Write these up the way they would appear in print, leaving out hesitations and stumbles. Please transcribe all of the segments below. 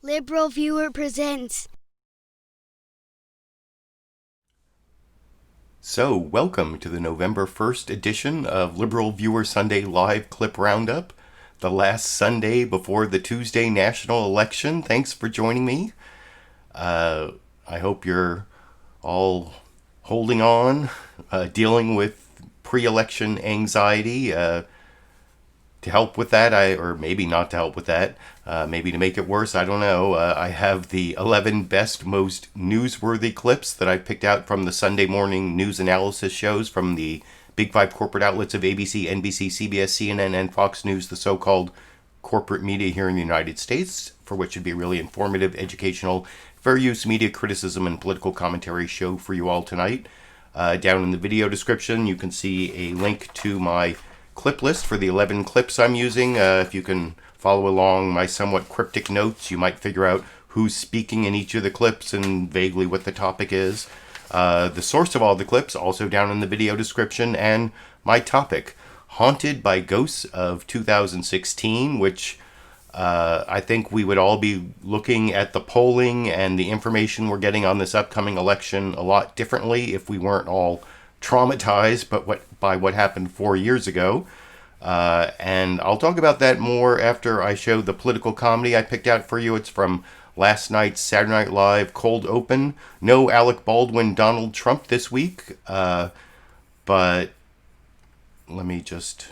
LiberalViewer presents. So, welcome to the November 1st edition of LiberalViewer Sunday Live Clip Roundup, the last Sunday before the Tuesday national election. Thanks for joining me. I hope you're all holding on, dealing with pre-election anxiety. To help with that, or maybe not to help with that, maybe to make it worse, I don't know. I have the 11 best, most newsworthy clips that I picked out from the Sunday morning news analysis shows from the big five corporate outlets of ABC, NBC, CBS, CNN, and Fox News, the so-called corporate media here in the United States, for which would be a really informative, educational, fair use media criticism and political commentary show for you all tonight. Down in the video description, you can see a link to my clip list for the 11 clips I'm using. If you can follow along my somewhat cryptic notes, you might figure out who's speaking in each of the clips and vaguely what the topic is. The source of all the clips also down in the video description, and my topic, Haunted by Ghosts of 2016, which I think we would all be looking at the polling and the information we're getting on this upcoming election a lot differently if we weren't all traumatized by what happened 4 years ago. And I'll talk about that more after I show the political comedy I picked out for you. It's from last night's Saturday Night Live Cold Open. No Alec Baldwin, Donald Trump this week. But let me just,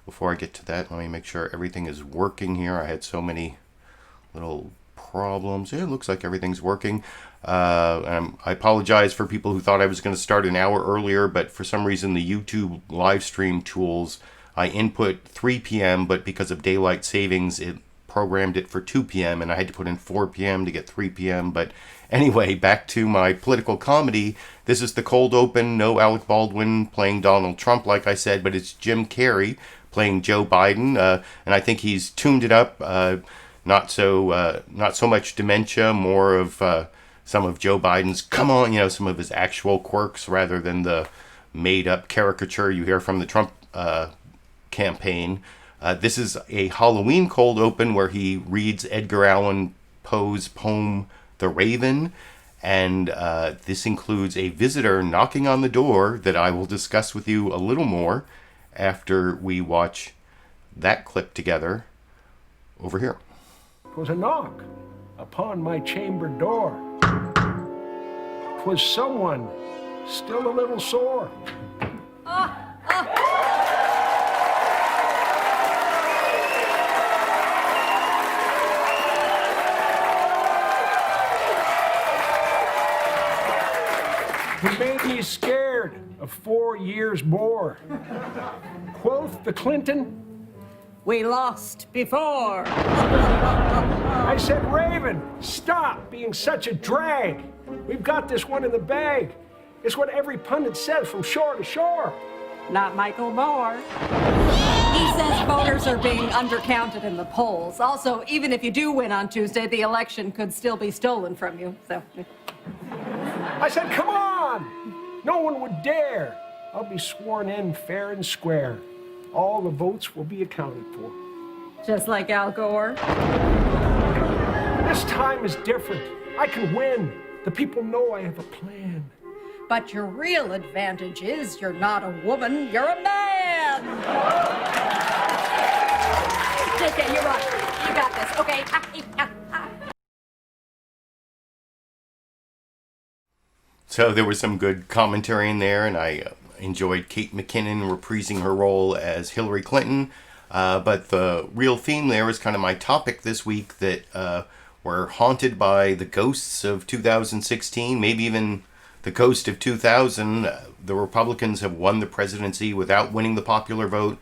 before I get to that, let me make sure everything is working here. I had so many little problems. Yeah, it looks like everything's working. I apologize for people who thought I was going to start an hour earlier, but for some reason the YouTube live stream tools, I input 3 p.m., but because of daylight savings, it programmed it for 2 p.m., and I had to put in 4 p.m. to get 3 p.m. But anyway, back to my political comedy. This is the cold open, no Alec Baldwin playing Donald Trump, like I said, but it's Jim Carrey playing Joe Biden, and I think he's tuned it up. Not so much dementia, more of some of Joe Biden's some of his actual quirks rather than the made-up caricature you hear from the Trump campaign. This is a Halloween cold open where he reads Edgar Allan Poe's poem The Raven, and this includes a visitor knocking on the door that I will discuss with you a little more after we watch that clip together over here. 'Twas a knock upon my chamber door. 'Twas someone still a little sore. He made me scared of 4 years more. Quoth the Clinton, "We lost before." I said, Raven, stop being such a drag. We've got this one in the bag. It's what every pundit says from shore to shore. Not Michael Moore. He says voters are being undercounted in the polls. Also, even if you do win on Tuesday, the election could still be stolen from you. So, I said, come on. No one would dare. I'll be sworn in fair and square. All the votes will be accounted for. just like Al Gore. This time is different. I can win. The people know I have a plan. But your real advantage is you're not a woman, you're a man. JK, you're right. You got this, okay? So there was some good commentary in there, and I enjoyed Kate McKinnon reprising her role as Hillary Clinton. But the real theme there is kind of my topic this week, that we're haunted by the ghosts of 2016, maybe even the ghost of 2000. The Republicans have won the presidency without winning the popular vote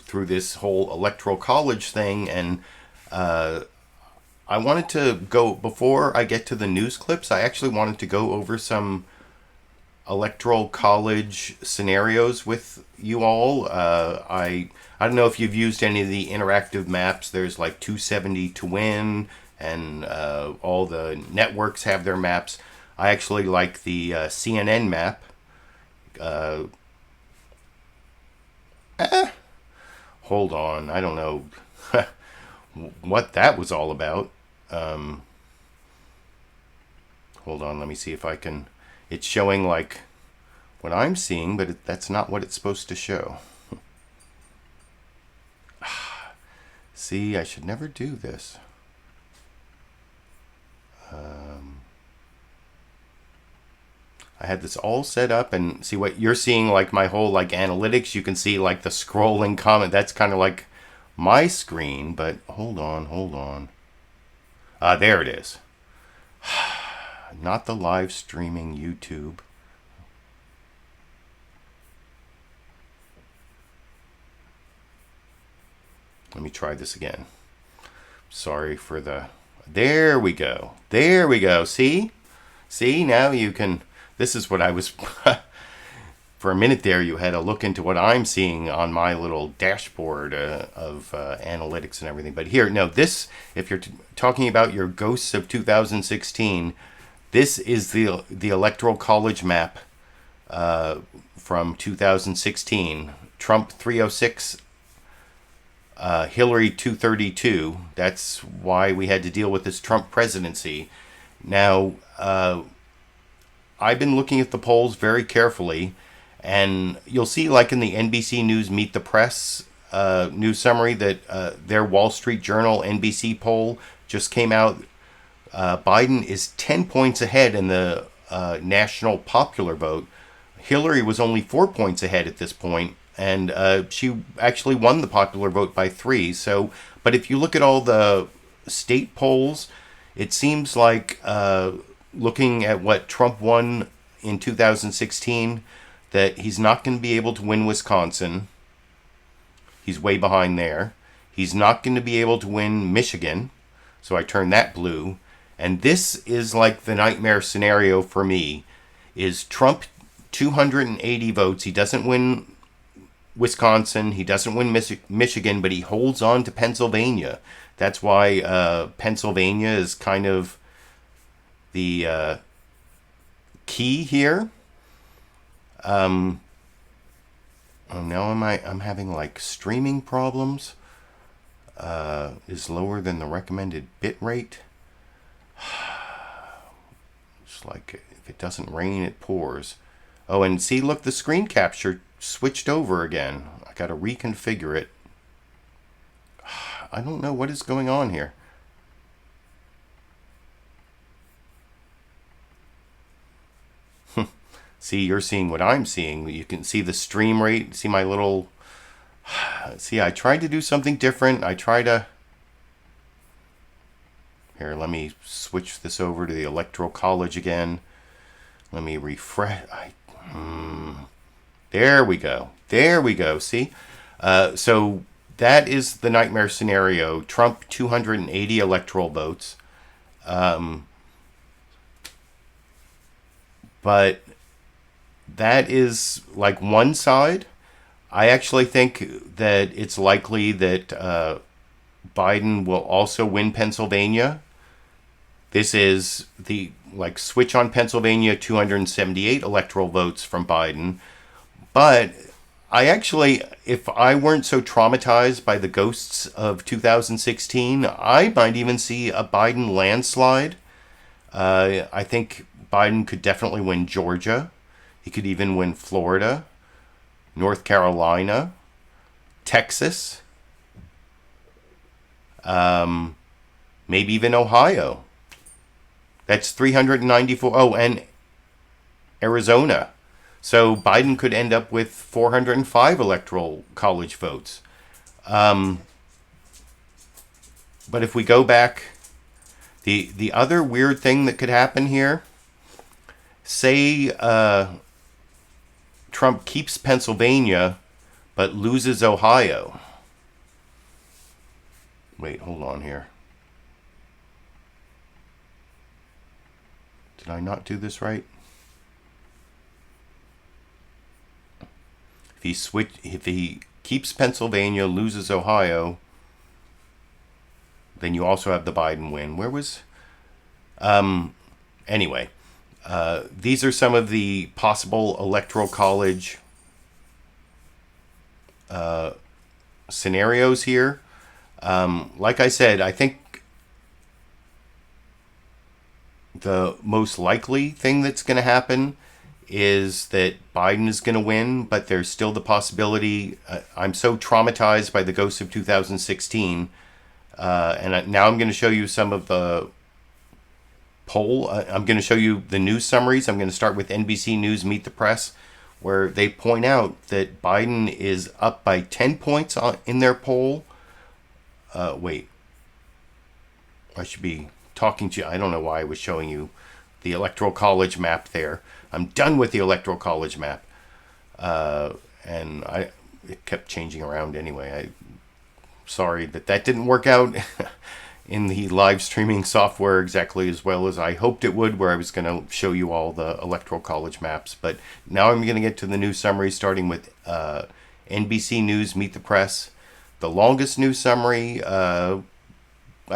through this whole electoral college thing. And I wanted to go, before I get to the news clips, I actually wanted to go over some electoral college scenarios with you all. I don't know if you've used any of the interactive maps. There's like 270 to win, and all the networks have their maps. I actually like the CNN map. Hold on, I don't know what that was all about. Hold on, let me see if I can... It's showing like what I'm seeing, but that's not what it's supposed to show. See, I should never do this. I had this all set up, and see what you're seeing, like my whole like analytics. You can see like the scrolling comment. That's kind of like my screen, but hold on. There it is. Not the live streaming YouTube. Let me try this again. Sorry for the... There we go. See? Now you can... This is what I was... For a minute there, you had a look into what I'm seeing on my little dashboard of analytics and everything. But here, no, this... If you're talking about your ghosts of 2016, this is the Electoral College map from 2016. Trump 306... Hillary 232. That's why we had to deal with this Trump presidency. Now, I've been looking at the polls very carefully, and you'll see, like in the NBC News Meet the Press news summary, that their Wall Street Journal NBC poll just came out. Biden is 10 points ahead in the national popular vote. Hillary was only 4 points ahead at this point. And she actually won the popular vote by 3. So, but if you look at all the state polls, it seems like looking at what Trump won in 2016, that he's not going to be able to win Wisconsin. He's way behind there. He's not going to be able to win Michigan. So I turned that blue. And this is like the nightmare scenario for me, is Trump 280 votes. He doesn't win Wisconsin, he doesn't win Michigan, but he holds on to Pennsylvania. That's why Pennsylvania is kind of the key here. Oh, now I'm having like streaming problems. Is lower than the recommended bit rate. It's like if it doesn't rain, it pours. Oh, and see, look, the screen capture switched over again. I gotta reconfigure it. I don't know what is going on here. See, you're seeing what I'm seeing. You can see the stream rate. See my little... See, I tried to do something different. Here, let me switch this over to the Electoral College again. Let me refresh... There we go. See? So that is the nightmare scenario. Trump 280 electoral votes. But that is like one side. I actually think that it's likely that Biden will also win Pennsylvania. This is the switch on Pennsylvania, 278 electoral votes from Biden. But I actually, if I weren't so traumatized by the ghosts of 2016, I might even see a Biden landslide. I think Biden could definitely win Georgia. He could even win Florida, North Carolina, Texas, maybe even Ohio. That's 394. Oh, and Arizona. So Biden could end up with 405 electoral college votes. But if we go back, the other weird thing that could happen here, say Trump keeps Pennsylvania but loses Ohio. Wait, hold on here. Did I not do this right? If he keeps Pennsylvania, loses Ohio, then you also have the Biden win. Where was... Anyway, these are some of the possible electoral college scenarios here. Like I said, I think the most likely thing that's going to happen is that Biden is going to win, but there's still the possibility. I'm so traumatized by the ghosts of 2016, now I'm going to show you some of the poll. I'm going to show you the news summaries. I'm going to start with NBC News Meet the Press, where they point out that Biden is up by 10 points in their poll. Wait. I should be talking to you. I don't know why I was showing you the Electoral College map there. I'm done with the Electoral College map. And it kept changing around anyway. Sorry that didn't work out in the live streaming software exactly as well as I hoped it would, where I was going to show you all the Electoral College maps. But now I'm going to get to the news summary, starting with NBC News Meet the Press. The longest news summary, I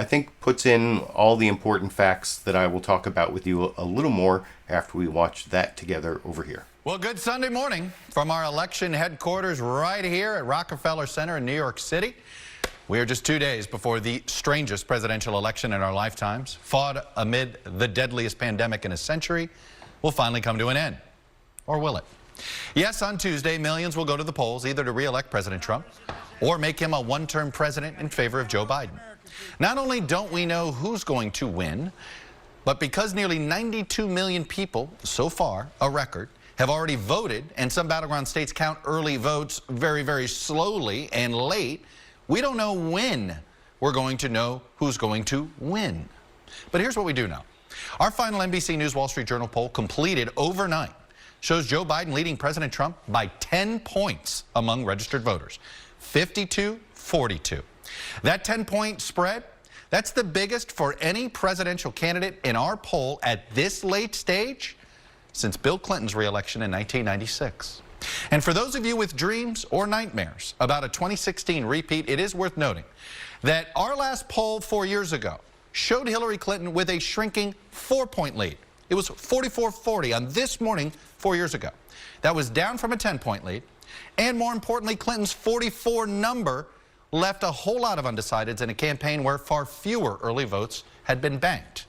think, puts in all the important facts that I will talk about with you a little more after we watch that together over here. Well, good Sunday morning from our election headquarters right here at Rockefeller Center in New York City. We are just 2 days before the strangest presidential election in our lifetimes, fought amid the deadliest pandemic in a century, will finally come to an end. Or will it? Yes, on Tuesday, millions will go to the polls either to re-elect President Trump or make him a one-term president in favor of Joe Biden. Not only don't we know who's going to win, but because nearly 92 million people, so far, a record, have already voted, and some battleground states count early votes very, very slowly and late, we don't know when we're going to know who's going to win. But here's what we do know. Our final NBC News Wall Street Journal poll, completed overnight, shows Joe Biden leading President Trump by 10 points among registered voters, 52-42. That 10-point spread, that's the biggest for any presidential candidate in our poll at this late stage since Bill Clinton's re-election in 1996. And for those of you with dreams or nightmares about a 2016 repeat, it is worth noting that our last poll 4 years ago showed Hillary Clinton with a shrinking 4-point lead. It was 44-40 on This Morning 4 years ago. That was down from a 10-point lead. And more importantly, Clinton's 44 number left a whole lot of undecideds in a campaign where far fewer early votes had been banked.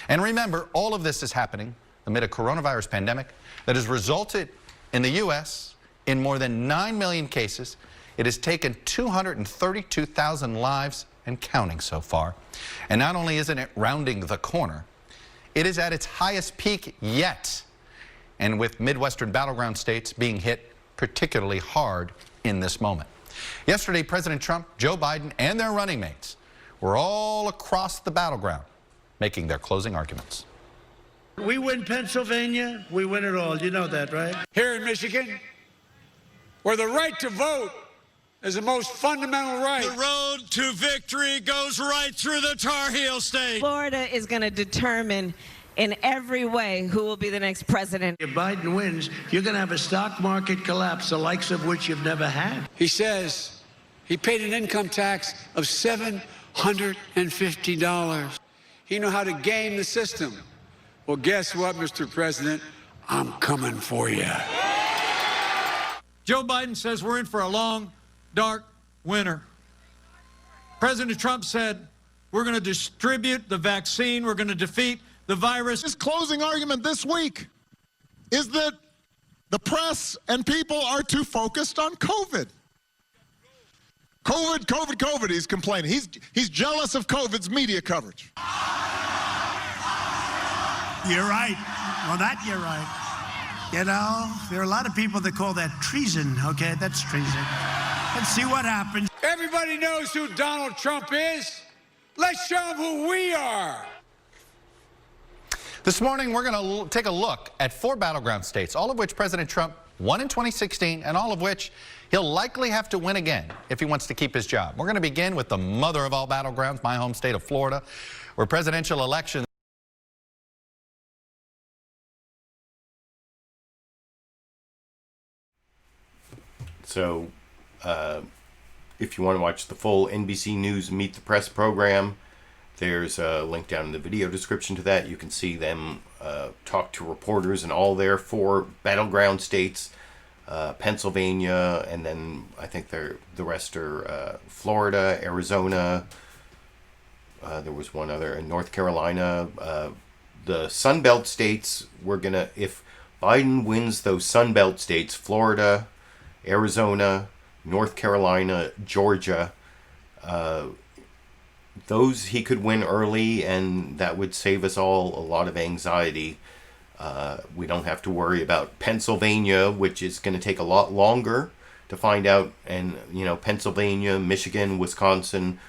And remember, all of this is happening amid a coronavirus pandemic that has resulted in the U.S. in more than 9 million cases. It has taken 232,000 lives and counting so far. And not only isn't it rounding the corner, it is at its highest peak yet, and with Midwestern battleground states being hit particularly hard in this moment. Yesterday, President Trump, Joe Biden, and their running mates were all across the battleground making their closing arguments. We win Pennsylvania, we win it all. You know that, right? Here in Michigan, where the right to vote is the most fundamental right. The road to victory goes right through the Tar Heel state. Florida is going to determine in every way who will be the next president. If Biden wins, you're going to have a stock market collapse, the likes of which you've never had. He says he paid an income tax of $750. He knew how to game the system. Well, guess what, Mr. President? I'm coming for you. Joe Biden says we're in for a long, dark winter. President Trump said we're going to distribute the vaccine. We're going to defeat the virus. His closing argument this week is that the press and people are too focused on COVID. COVID, he's complaining. He's jealous of COVID's media coverage. You're right. Well, that you're right. You know, there are a lot of people that call that treason, okay? That's treason. Let's see what happens. Everybody knows who Donald Trump is. Let's show them who we are. This morning, we're going to take a look at 4 battleground states, all of which President Trump won in 2016, and all of which he'll likely have to win again if he wants to keep his job. We're going to begin with the mother of all battlegrounds, my home state of Florida, where presidential elections. So, if you want to watch the full NBC News Meet the Press program, there's a link down in the video description to that. You can see them talk to reporters in all their 4 battleground states. Pennsylvania, and then I think the rest are Florida, Arizona. There was one other in North Carolina. The Sun Belt states, if Biden wins those Sun Belt states, Florida, Arizona, North Carolina, Georgia, those he could win early, and that would save us all a lot of anxiety. We don't have to worry about Pennsylvania, which is going to take a lot longer to find out. And, Pennsylvania, Michigan, Wisconsin,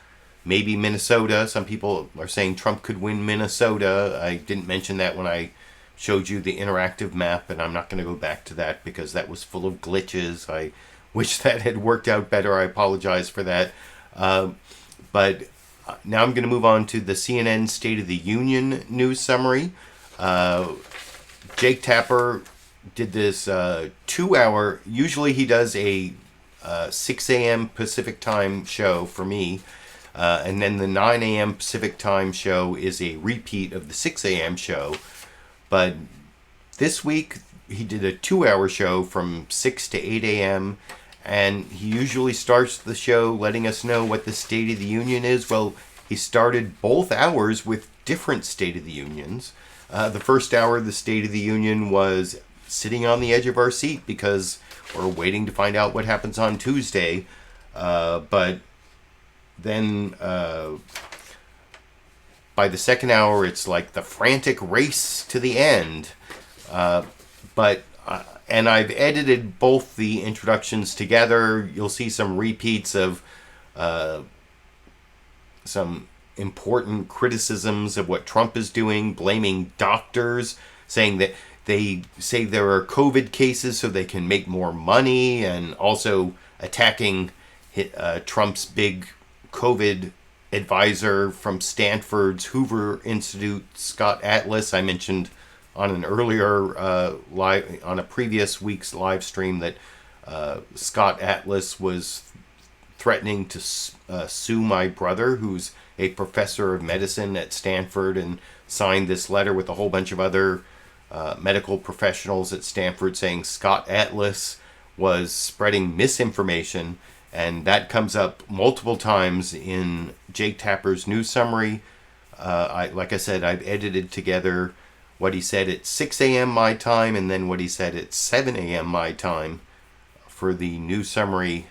maybe Minnesota. Some people are saying Trump could win Minnesota. I didn't mention that when I showed you the interactive map, and I'm not going to go back to that because that was full of glitches. I wish that had worked out better. I apologize for that. But now I'm going to move on to the CNN State of the Union news summary. Jake Tapper did this 2-hour, usually he does a 6 a.m. Pacific time show for me, and then the 9 a.m. Pacific time show is a repeat of the 6 a.m. show. But this week he did a 2-hour show from 6 to 8 a.m., and he usually starts the show letting us know what the State of the Union is. Well, he started both hours with different State of the Unions. The first hour of the State of the Union was sitting on the edge of our seat because we're waiting to find out what happens on Tuesday. But then by the second hour, it's like the frantic race to the end. And I've edited both the introductions together. You'll see some repeats of some important criticisms of what Trump is doing, blaming doctors, saying that they say there are COVID cases so they can make more money, and also attacking Trump's big COVID advisor from Stanford's Hoover Institute, Scott Atlas. I mentioned on an earlier on a previous week's live stream that Scott Atlas was threatening to sue my brother, who's a professor of medicine at Stanford, and signed this letter with a whole bunch of other medical professionals at Stanford saying Scott Atlas was spreading misinformation. And that comes up multiple times in Jake Tapper's news summary. Like I said, I've edited together what he said at 6 a.m. my time and then what he said at 7 a.m. my time for the news summary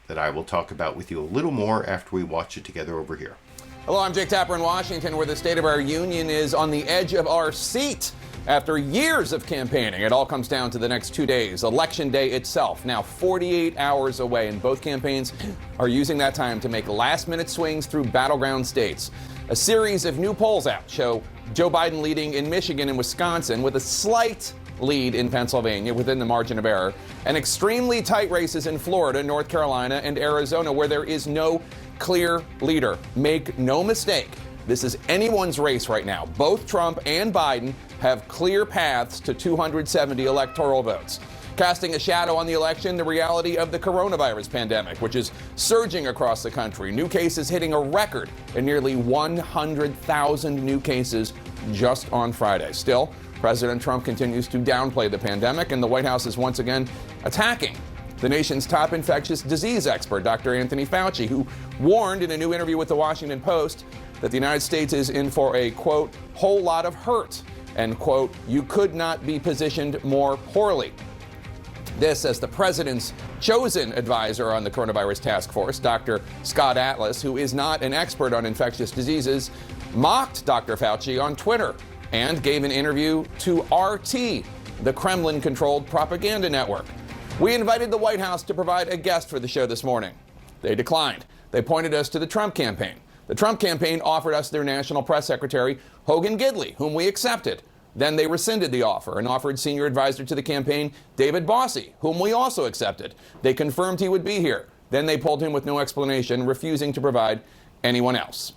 that I will talk about with you a little more after we watch it together over here. Hello, I'm Jake Tapper in Washington, where the State of our Union is on the edge of our seat. After years of campaigning, it all comes down to the next 2 days. Election day itself, now 48 hours away, and both campaigns are using that time to make last-minute swings through battleground states. A series of new polls out show Joe Biden leading in Michigan and Wisconsin with a slight lead in Pennsylvania within the margin of error, and extremely tight races in Florida, North Carolina, and Arizona, where there is no clear leader. Make no mistake, this is anyone's race right now. Both Trump and Biden have clear paths to 270 electoral votes. Casting a shadow on the election, the reality of the coronavirus pandemic, which is surging across the country. New cases hitting a record in nearly 100,000 new cases just on Friday. Still, President Trump continues to downplay the pandemic, and the White House is once again attacking the nation's top infectious disease expert, Dr. Anthony Fauci, who warned in a new interview with the Washington Post that the United States is in for a, quote, whole lot of hurt, and, quote, you could not be positioned more poorly. This as the president's chosen advisor on the coronavirus task force, Dr. Scott Atlas, who is not an expert on infectious diseases, mocked Dr. Fauci on Twitter and gave an interview to RT, the Kremlin-controlled propaganda network. We invited the White House to provide a guest for the show this morning. They declined. They pointed us to the Trump campaign. The Trump campaign offered us their national press secretary, Hogan Gidley, whom we accepted. Then they rescinded the offer and offered senior advisor to the campaign, David Bossie, whom we also accepted. They confirmed he would be here. Then they pulled him with no explanation, refusing to provide anyone else.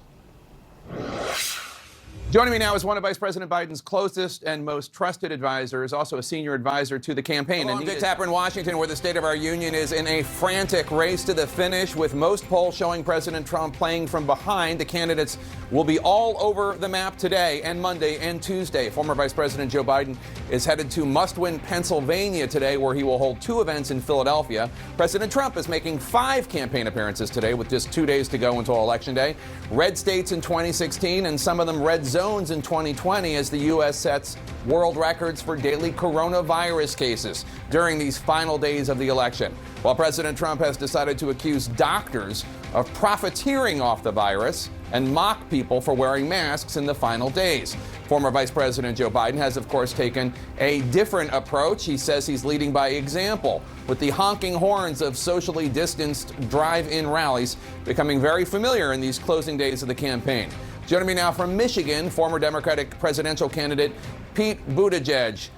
Joining me now is one of Vice President Biden's closest and most trusted advisors, also a senior advisor to the campaign. And Dick Tapper in Washington, where the State of our Union is in a frantic race to the finish, with most polls showing President Trump playing from behind. The candidates will be all over the map today and Monday and Tuesday. Former Vice President Joe Biden is headed to must-win Pennsylvania today, where he will hold 2 events in Philadelphia. President Trump is making 5 campaign appearances today, with just 2 days to go until Election Day. Red states in 2016 and some of them red zones in 2020 as the U.S. sets world records for daily coronavirus cases during these final days of the election. While President Trump has decided to accuse doctors of profiteering off the virus and mock people for wearing masks in the final days. Former Vice President Joe Biden has, of course, taken a different approach. He says he's leading by example, with the honking horns of socially distanced drive-in rallies becoming very familiar in these closing days of the campaign. Joining me now from Michigan, former Democratic presidential candidate Pete Buttigieg.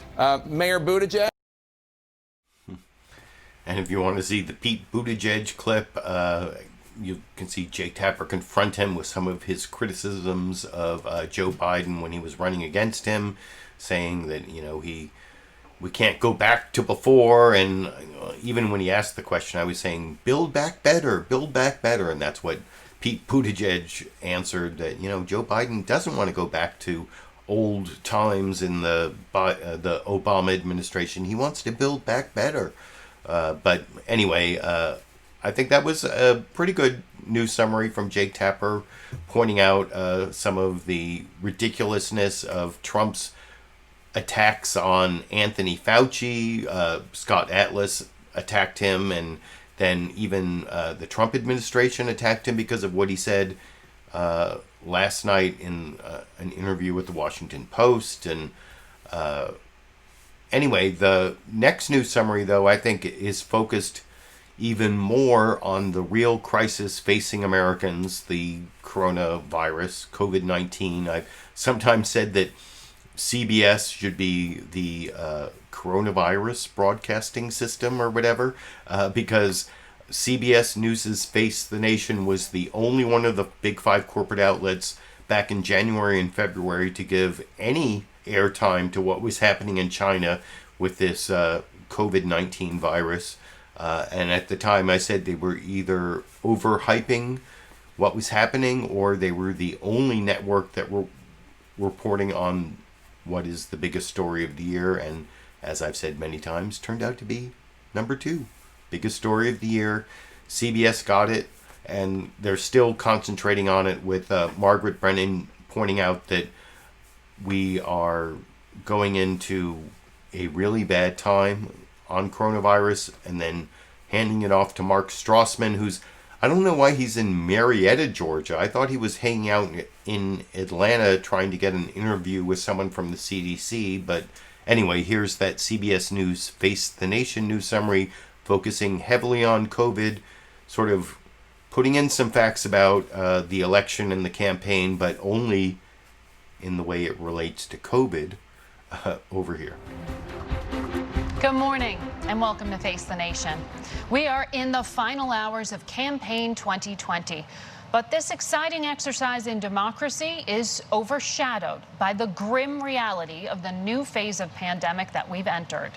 Mayor Buttigieg. And if you want to see the Pete Buttigieg clip, you can see Jake Tapper confront him with some of his criticisms of Joe Biden when he was running against him, saying that, you know, we can't go back to before. And even when he asked the question, I was saying, build back better. And that's what Pete Buttigieg answered, that, you know, Joe Biden doesn't want to go back to old times in the Obama administration. He wants to build back better. But anyway, I think that was a pretty good news summary from Jake Tapper, pointing out some of the ridiculousness of Trump's attacks on Anthony Fauci. Scott Atlas attacked him, and then even the Trump administration attacked him because of what he said last night in an interview with the Washington Post. And anyway, the next news summary, though, I think is focused even more on the real crisis facing Americans, the coronavirus, COVID-19. I've sometimes said that CBS should be the coronavirus broadcasting system or whatever, because CBS News' Face the Nation was the only one of the big 5 corporate outlets back in January and February to give any airtime to what was happening in China with this COVID-19 virus. And at the time I said they were either overhyping what was happening, or they were the only network that were reporting on what is the biggest story of the year. And as I've said many times, turned out to be number 2. Biggest story of the year. CBS got it, and they're still concentrating on it, with Margaret Brennan pointing out that we are going into a really bad time on coronavirus, and then handing it off to Mark Strassman, who's, I don't know why he's in Marietta, Georgia. I thought he was hanging out in Atlanta trying to get an interview with someone from the CDC. But anyway, here's that CBS News Face the Nation news summary, focusing heavily on COVID, sort of putting in some facts about the election and the campaign, but only in the way it relates to COVID over here. Good morning and welcome to Face the Nation. We are in the final hours of campaign 2020, but this exciting exercise in democracy is overshadowed by the grim reality of the new phase of pandemic that we've entered.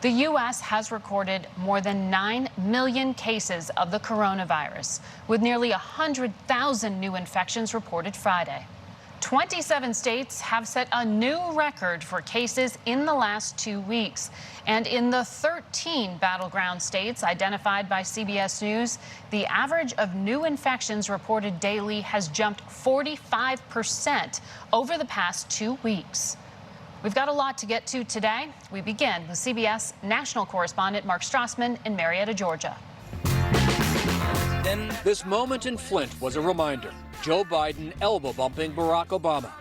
The U.S. has recorded more than 9 million cases of the coronavirus, with nearly 100,000 new infections reported Friday. 27 states have set a new record for cases in the last 2 weeks. And in the 13 battleground states identified by CBS News, the average of new infections reported daily has jumped 45% over the past 2 weeks. We've got a lot to get to today. We begin with CBS national correspondent Mark Strassman in Marietta, Georgia. This moment in Flint was a reminder. Joe Biden elbow-bumping Barack Obama.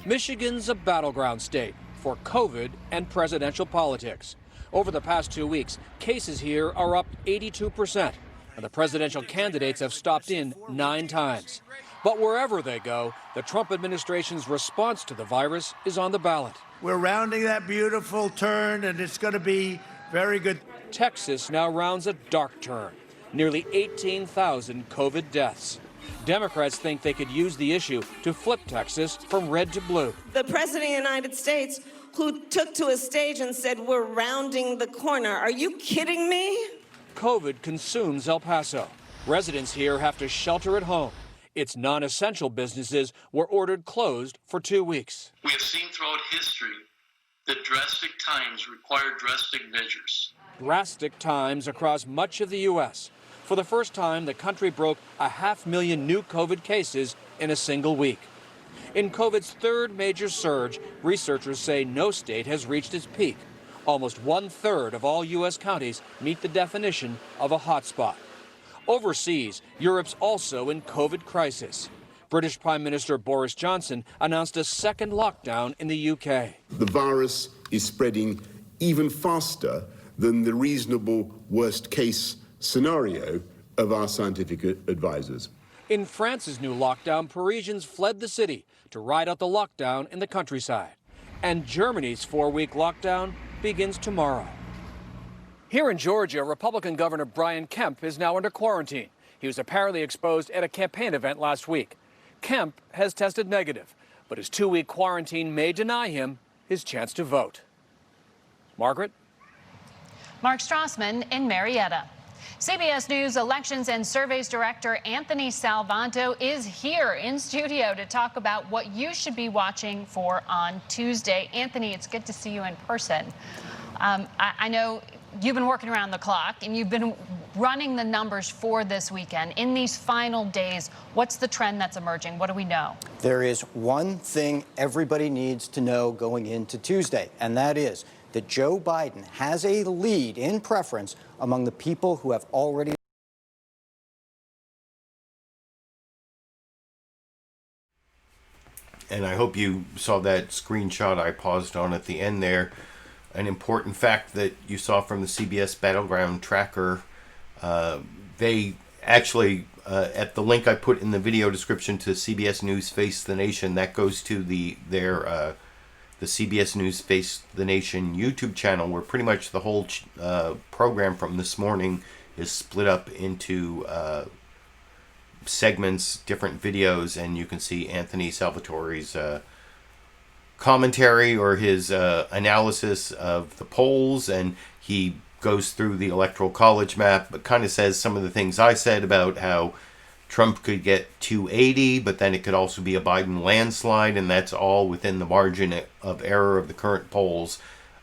Michigan's a battleground state for COVID and presidential politics. Over the past 2 weeks, cases here are up 82%, and the presidential candidates have stopped in 9 times. But wherever they go, the Trump administration's response to the virus is on the ballot. We're rounding that beautiful turn, and it's going to be very good. Texas now rounds a dark turn. Nearly 18,000 COVID deaths. Democrats think they could use the issue to flip Texas from red to blue. The President of the United States, who took to a stage and said, we're rounding the corner. Are you kidding me? COVID consumes El Paso. Residents here have to shelter at home. Its non-essential businesses were ordered closed for 2 weeks. We have seen throughout history that drastic times require drastic measures. Drastic times across much of the U.S. For the first time, the country broke 500,000 new COVID cases in a single week. In COVID's third major surge, researchers say no state has reached its peak. Almost 1/3 of all U.S. counties meet the definition of a hotspot. Overseas, Europe's also in COVID crisis. British Prime Minister Boris Johnson announced a second lockdown in the UK. The virus is spreading even faster than the reasonable worst-case scenario of our scientific advisors. In France's new lockdown, Parisians fled the city to ride out the lockdown in the countryside. And Germany's 4-week lockdown begins tomorrow. Here in Georgia, Republican Governor Brian Kemp is now under quarantine. He was apparently exposed at a campaign event last week. Kemp has tested negative, but his 2-week quarantine may deny him his chance to vote. Margaret? Mark Strassman in Marietta. CBS News Elections and Surveys Director Anthony Salvanto is here in studio to talk about what you should be watching for on Tuesday. Anthony, it's good to see you in person. I know you've been working around the clock and you've been running the numbers for this weekend. In these final days, what's the trend that's emerging? What do we know? There is one thing everybody needs to know going into Tuesday, and that is that Joe Biden has a lead in preference among the people who have already. And I hope you saw that screenshot I paused on at the end there. An important fact that you saw from the CBS Battleground Tracker, they actually, at the link I put in the video description to CBS News Face the Nation, that goes to the CBS News Face the Nation YouTube channel, where pretty much the whole program from this morning is split up into segments, different videos, and you can see Anthony Salvatore's commentary or his analysis of the polls, and he goes through the Electoral College map, but kind of says some of the things I said about how Trump could get 280, but then it could also be a Biden landslide, and that's all within the margin of error of the current polls.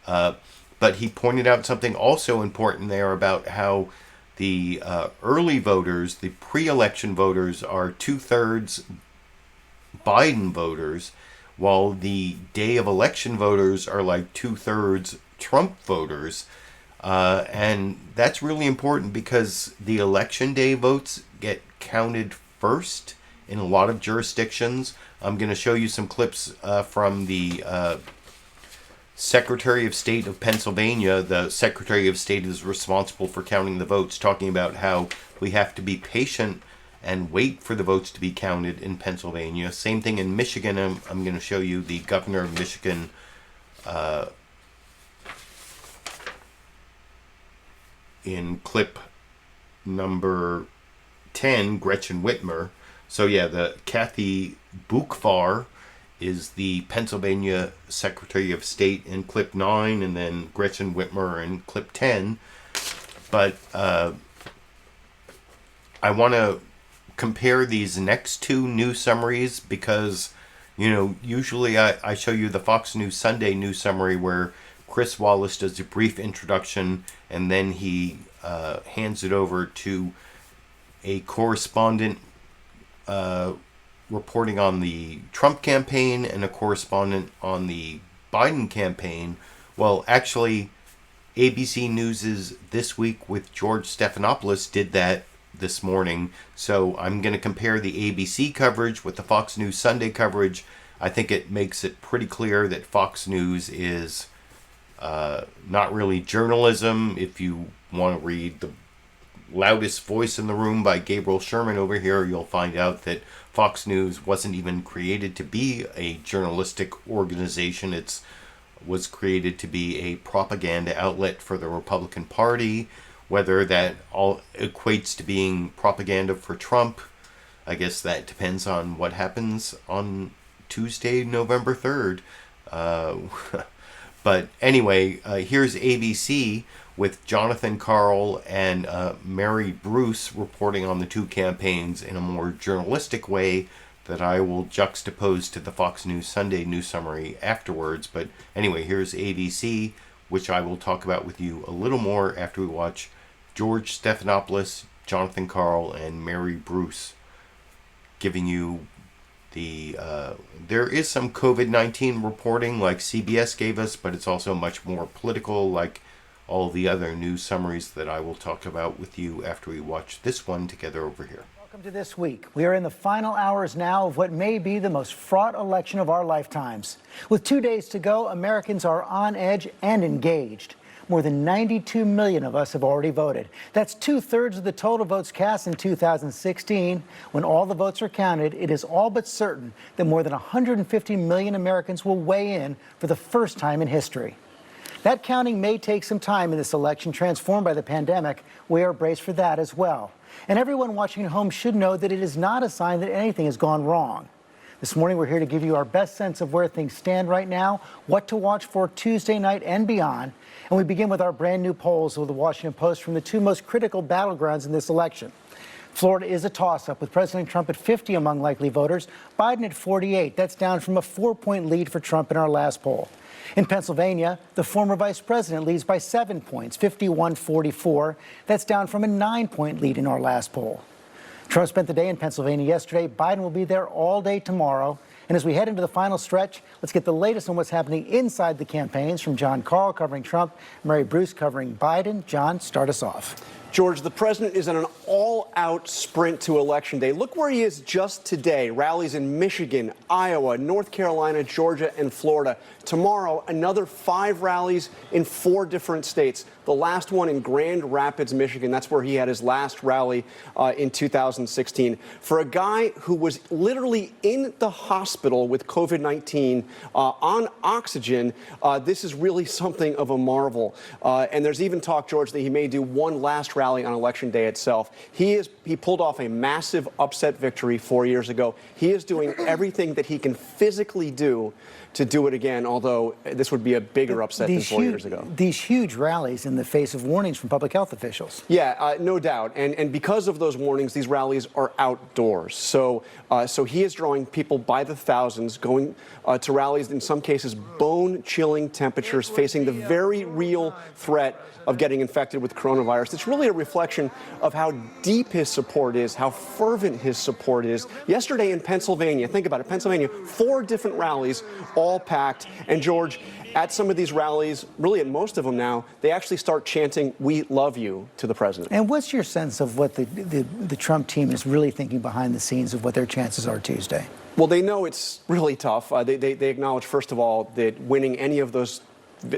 But he pointed out something also important there about how the early voters, the pre-election voters, are 2/3 Biden voters, while the day of election voters are like 2/3 Trump voters. And that's really important because the election day votes get counted first in a lot of jurisdictions. I'm going to show you some clips from the Secretary of State of Pennsylvania. The Secretary of State is responsible for counting the votes, talking about how we have to be patient and wait for the votes to be counted in Pennsylvania. Same thing in Michigan. I'm going to show you the governor of Michigan in clip number 10, Gretchen Whitmer. So yeah, the Kathy Boockvar is the Pennsylvania Secretary of State in clip 9, and then Gretchen Whitmer in clip 10. But I want to compare these next two news summaries because, you know, usually I show you the Fox News Sunday news summary where Chris Wallace does a brief introduction and then he hands it over to a correspondent reporting on the Trump campaign and a correspondent on the Biden campaign. Well, actually, ABC News' This Week with George Stephanopoulos did that this morning. So I'm going to compare the ABC coverage with the Fox News Sunday coverage. I think it makes it pretty clear that Fox News is not really journalism. If you want to read The Loudest Voice in the Room by Gabriel Sherman over here, you'll find out that Fox News wasn't even created to be a journalistic organization. It was created to be a propaganda outlet for the Republican Party. Whether that all equates to being propaganda for Trump, I guess that depends on what happens on Tuesday, November 3rd. But anyway, here's ABC with Jonathan Karl and Mary Bruce reporting on the two campaigns in a more journalistic way that I will juxtapose to the Fox News Sunday news summary afterwards. But anyway, here's ABC, which I will talk about with you a little more after we watch George Stephanopoulos, Jonathan Karl, and Mary Bruce giving you the... there is some COVID-19 reporting like CBS gave us, but it's also much more political like all the other news summaries that I will talk about with you after we watch this one together over here. Welcome to This Week. We are in the final hours now of what may be the most fraught election of our lifetimes. With 2 days to go, Americans are on edge and engaged. More than 92 million of us have already voted. That's 2/3 of the total votes cast in 2016. When all the votes are counted, it is all but certain that more than 150 million Americans will weigh in for the first time in history. That counting may take some time in this election transformed by the pandemic. We are braced for that as well. And everyone watching at home should know that it is not a sign that anything has gone wrong. This morning, we're here to give you our best sense of where things stand right now, what to watch for Tuesday night and beyond. And we begin with our brand new polls with the Washington Post from the two most critical battlegrounds in this election. Florida is a toss-up with President Trump at 50 among likely voters, Biden at 48. That's down from a 4-point lead for Trump in our last poll. In Pennsylvania, the former vice president leads by 7 points, 51-44. That's down from a 9-point lead in our last poll. Trump spent the day in Pennsylvania yesterday. Biden will be there all day tomorrow. And as we head into the final stretch, let's get the latest on what's happening inside the campaigns from John Karl covering Trump, Mary Bruce covering Biden. John, start us off. George, the president is on an all-out sprint to Election Day. Look where he is just today. Rallies in Michigan, Iowa, North Carolina, Georgia, and Florida. Tomorrow, another 5 rallies in 4 different states. The last one in Grand Rapids, Michigan. That's where he had his last rally in 2016. For a guy who was literally in the hospital with COVID-19 on oxygen, this is really something of a marvel. And there's even talk, George, that he may do one last rally on Election Day itself. He pulled off a massive upset victory 4 years ago. He is doing everything that he can physically do to do it again, although this would be a bigger upset than 4 years ago. These huge rallies in the face of warnings from public health officials. Yeah, no doubt. And because of those warnings, these rallies are outdoors. So he is drawing people by the thousands, going to rallies, in some cases, bone-chilling temperatures, facing the very real threat of getting infected with coronavirus. It's really a reflection of how deep his support is, how fervent his support is. Yesterday in Pennsylvania, think about it, Pennsylvania, 4 different rallies, all packed. And George, at some of these rallies, really at most of them now, they actually start chanting, "We love you," to the president. And what's your sense of what the Trump team is really thinking behind the scenes of what their chances are Tuesday? Well, they know it's really tough. They acknowledge, first of all, that winning any of those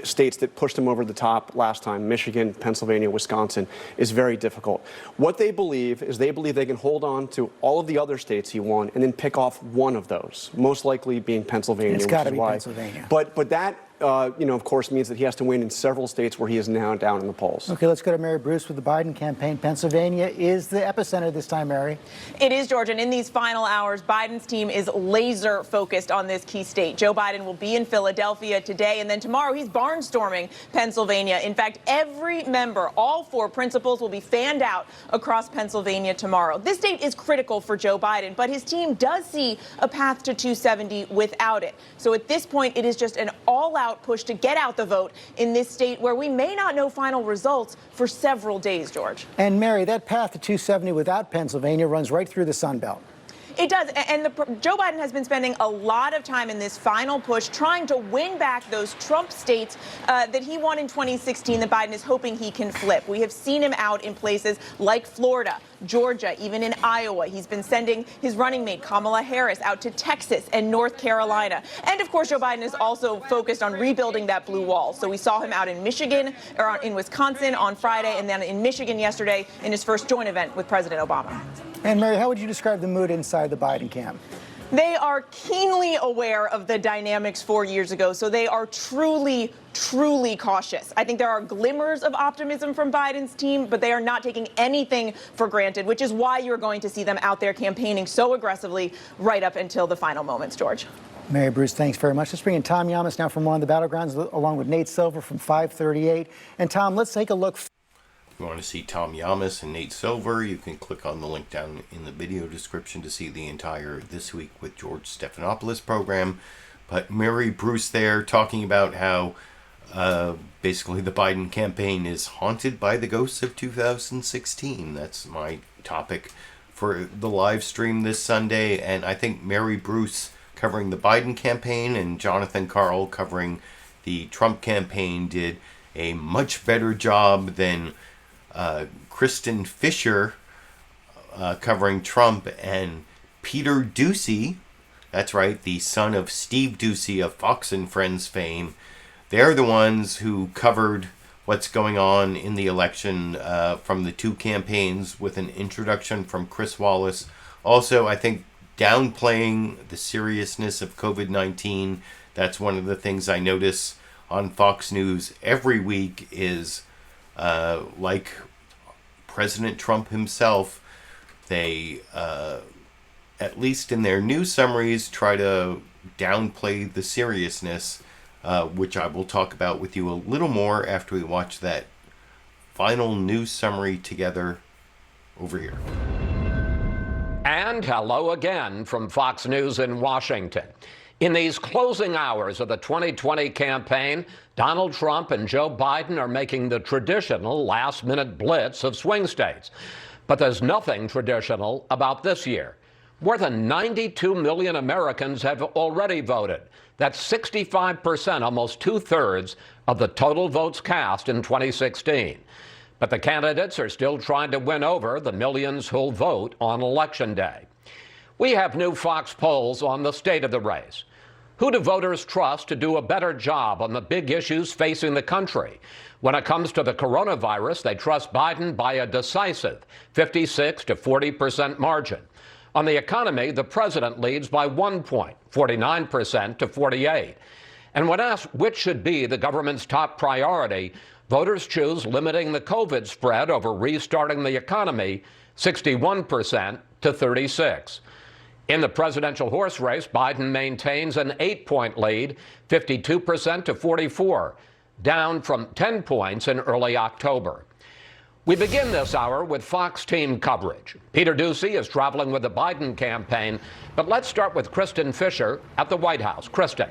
states that pushed him over the top last time, Michigan, Pennsylvania, Wisconsin, is very difficult. What they believe is they can hold on to all of the other states he won and then pick off one of those, most likely being Pennsylvania. It's got to be Pennsylvania. But that, of course, means that he has to win in several states where he is now down in the polls. Okay, let's go to Mary Bruce with the Biden campaign. Pennsylvania is the epicenter this time, Mary. It is, George, and in these final hours, Biden's team is laser focused on this key state. Joe Biden will be in Philadelphia today, and then tomorrow he's barnstorming Pennsylvania. In fact, every member, all 4 principals, will be fanned out across Pennsylvania tomorrow. This state is critical for Joe Biden, but his team does see a path to 270 without it. So at this point, it is just an all-out push to get out the vote in this state where we may not know final results for several days, George. And Mary, that path to 270 without Pennsylvania runs right through the Sun Belt. It does, and Joe Biden has been spending a lot of time in this final push trying to win back those Trump states that he won in 2016 that Biden is hoping he can flip. We have seen him out in places like Florida, Georgia, even in Iowa. He's been sending his running mate, Kamala Harris, out to Texas and North Carolina. And, of course, Joe Biden is also focused on rebuilding that blue wall. So we saw him out in Michigan, or in Wisconsin on Friday, and then in Michigan yesterday in his first joint event with President Obama. And, Mary, how would you describe the mood inside the Biden camp? They are keenly aware of the dynamics 4 years ago, so they are truly cautious. I think there are glimmers of optimism from Biden's team, but they are not taking anything for granted, which is why you're going to see them out there campaigning so aggressively right up until the final moments, George. Mary Bruce, thanks very much. Let's bring in Tom Yamas now from one of the battlegrounds, along with Nate Silver from 538. And Tom, let's take a look. If you want to see Tom Yamas and Nate Silver, you can click on the link down in the video description to see the entire This Week with George Stephanopoulos program. But Mary Bruce there talking about how basically the Biden campaign is haunted by the ghosts of 2016. That's my topic for the live stream this Sunday. And I think Mary Bruce covering the Biden campaign and Jonathan Karl covering the Trump campaign did a much better job than Kristin Fisher covering Trump, and Peter Doocy, that's right, the son of Steve Doocy of Fox and Friends fame. They're the ones who covered what's going on in the election from the two campaigns with an introduction from Chris Wallace. Also, I think downplaying the seriousness of COVID-19. That's one of the things I notice on Fox News every week is like President Trump himself, they, at least in their news summaries, try to downplay the seriousness, which I will talk about with you a little more after we watch that final news summary together over here. And hello again from Fox News in Washington. In these closing hours of the 2020 campaign, Donald Trump and Joe Biden are making the traditional last-minute blitz of swing states. But there's nothing traditional about this year. More than 92 million Americans have already voted. That's 65%, almost two-thirds of the total votes cast in 2016. But the candidates are still trying to win over the millions who'll vote on Election Day. We have new Fox polls on the state of the race. Who do voters trust to do a better job on the big issues facing the country? When it comes to the coronavirus, they trust Biden by a decisive 56 to 40% margin. On the economy, the president leads by 1 point, 49% to 48%. And when asked which should be the government's top priority, voters choose limiting the COVID spread over restarting the economy, 61% to 36%. In the presidential horse race, Biden maintains an 8-point lead, 52% to 44%, down from 10 points in early October. We begin this hour with Fox team coverage. Peter Doocy is traveling with the Biden campaign, but let's start with Kristin Fisher at the White House. Kristin.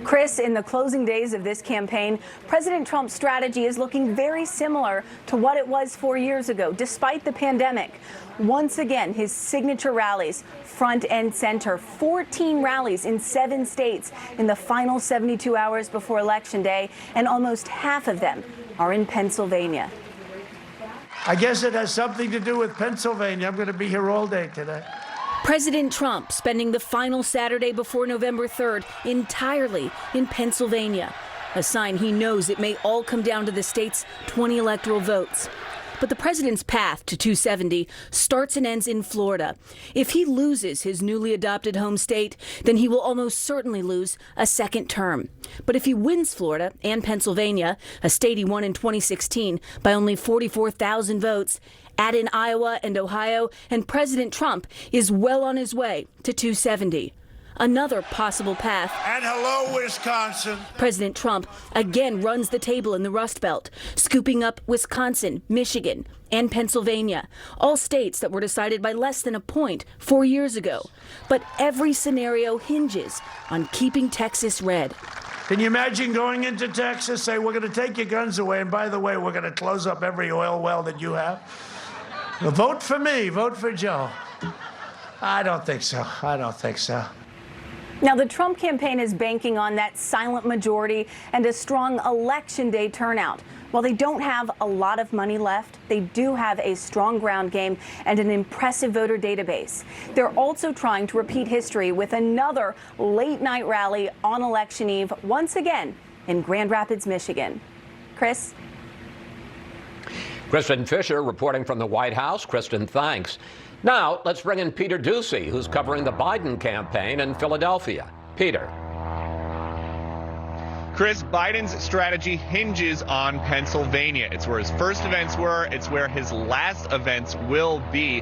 Chris, in the closing days of this campaign, President Trump's strategy is looking very similar to what it was 4 years ago, despite the pandemic. Once again, his signature rallies, front and center, 14 rallies in 7 states in the final 72 hours before Election Day, and almost half of them are in Pennsylvania. I guess it has something to do with Pennsylvania. I'm going to be here all day today. President Trump spending the final Saturday before November 3rd entirely in Pennsylvania, a sign he knows it may all come down to the state's 20 electoral votes. But the president's path to 270 starts and ends in Florida. If he loses his newly adopted home state, then he will almost certainly lose a second term. But if he wins Florida and Pennsylvania, a state he won in 2016 by only 44,000 votes, add in Iowa and Ohio, and President Trump is well on his way to 270. Another possible path. And hello, Wisconsin. President Trump again runs the table in the Rust Belt, scooping up Wisconsin, Michigan, and Pennsylvania, all states that were decided by less than a point 4 years ago. But every scenario hinges on keeping Texas red. Can you imagine going into Texas, say, we're going to take your guns away, and by the way, we're going to close up every oil well that you have? Well, vote for me, vote for Joe. I don't think so. I don't think so. Now, the Trump campaign is banking on that silent majority and a strong Election Day turnout. While they don't have a lot of money left, they do have a strong ground game and an impressive voter database. They're also trying to repeat history with another late-night rally on Election Eve, once again in Grand Rapids, Michigan. Chris? Kristin Fisher reporting from the White House. Kristin, thanks. Now, let's bring in Peter Doocy, who's covering the Biden campaign in Philadelphia. Peter. Chris, Biden's strategy hinges on Pennsylvania. It's where his first events were. It's where his last events will be.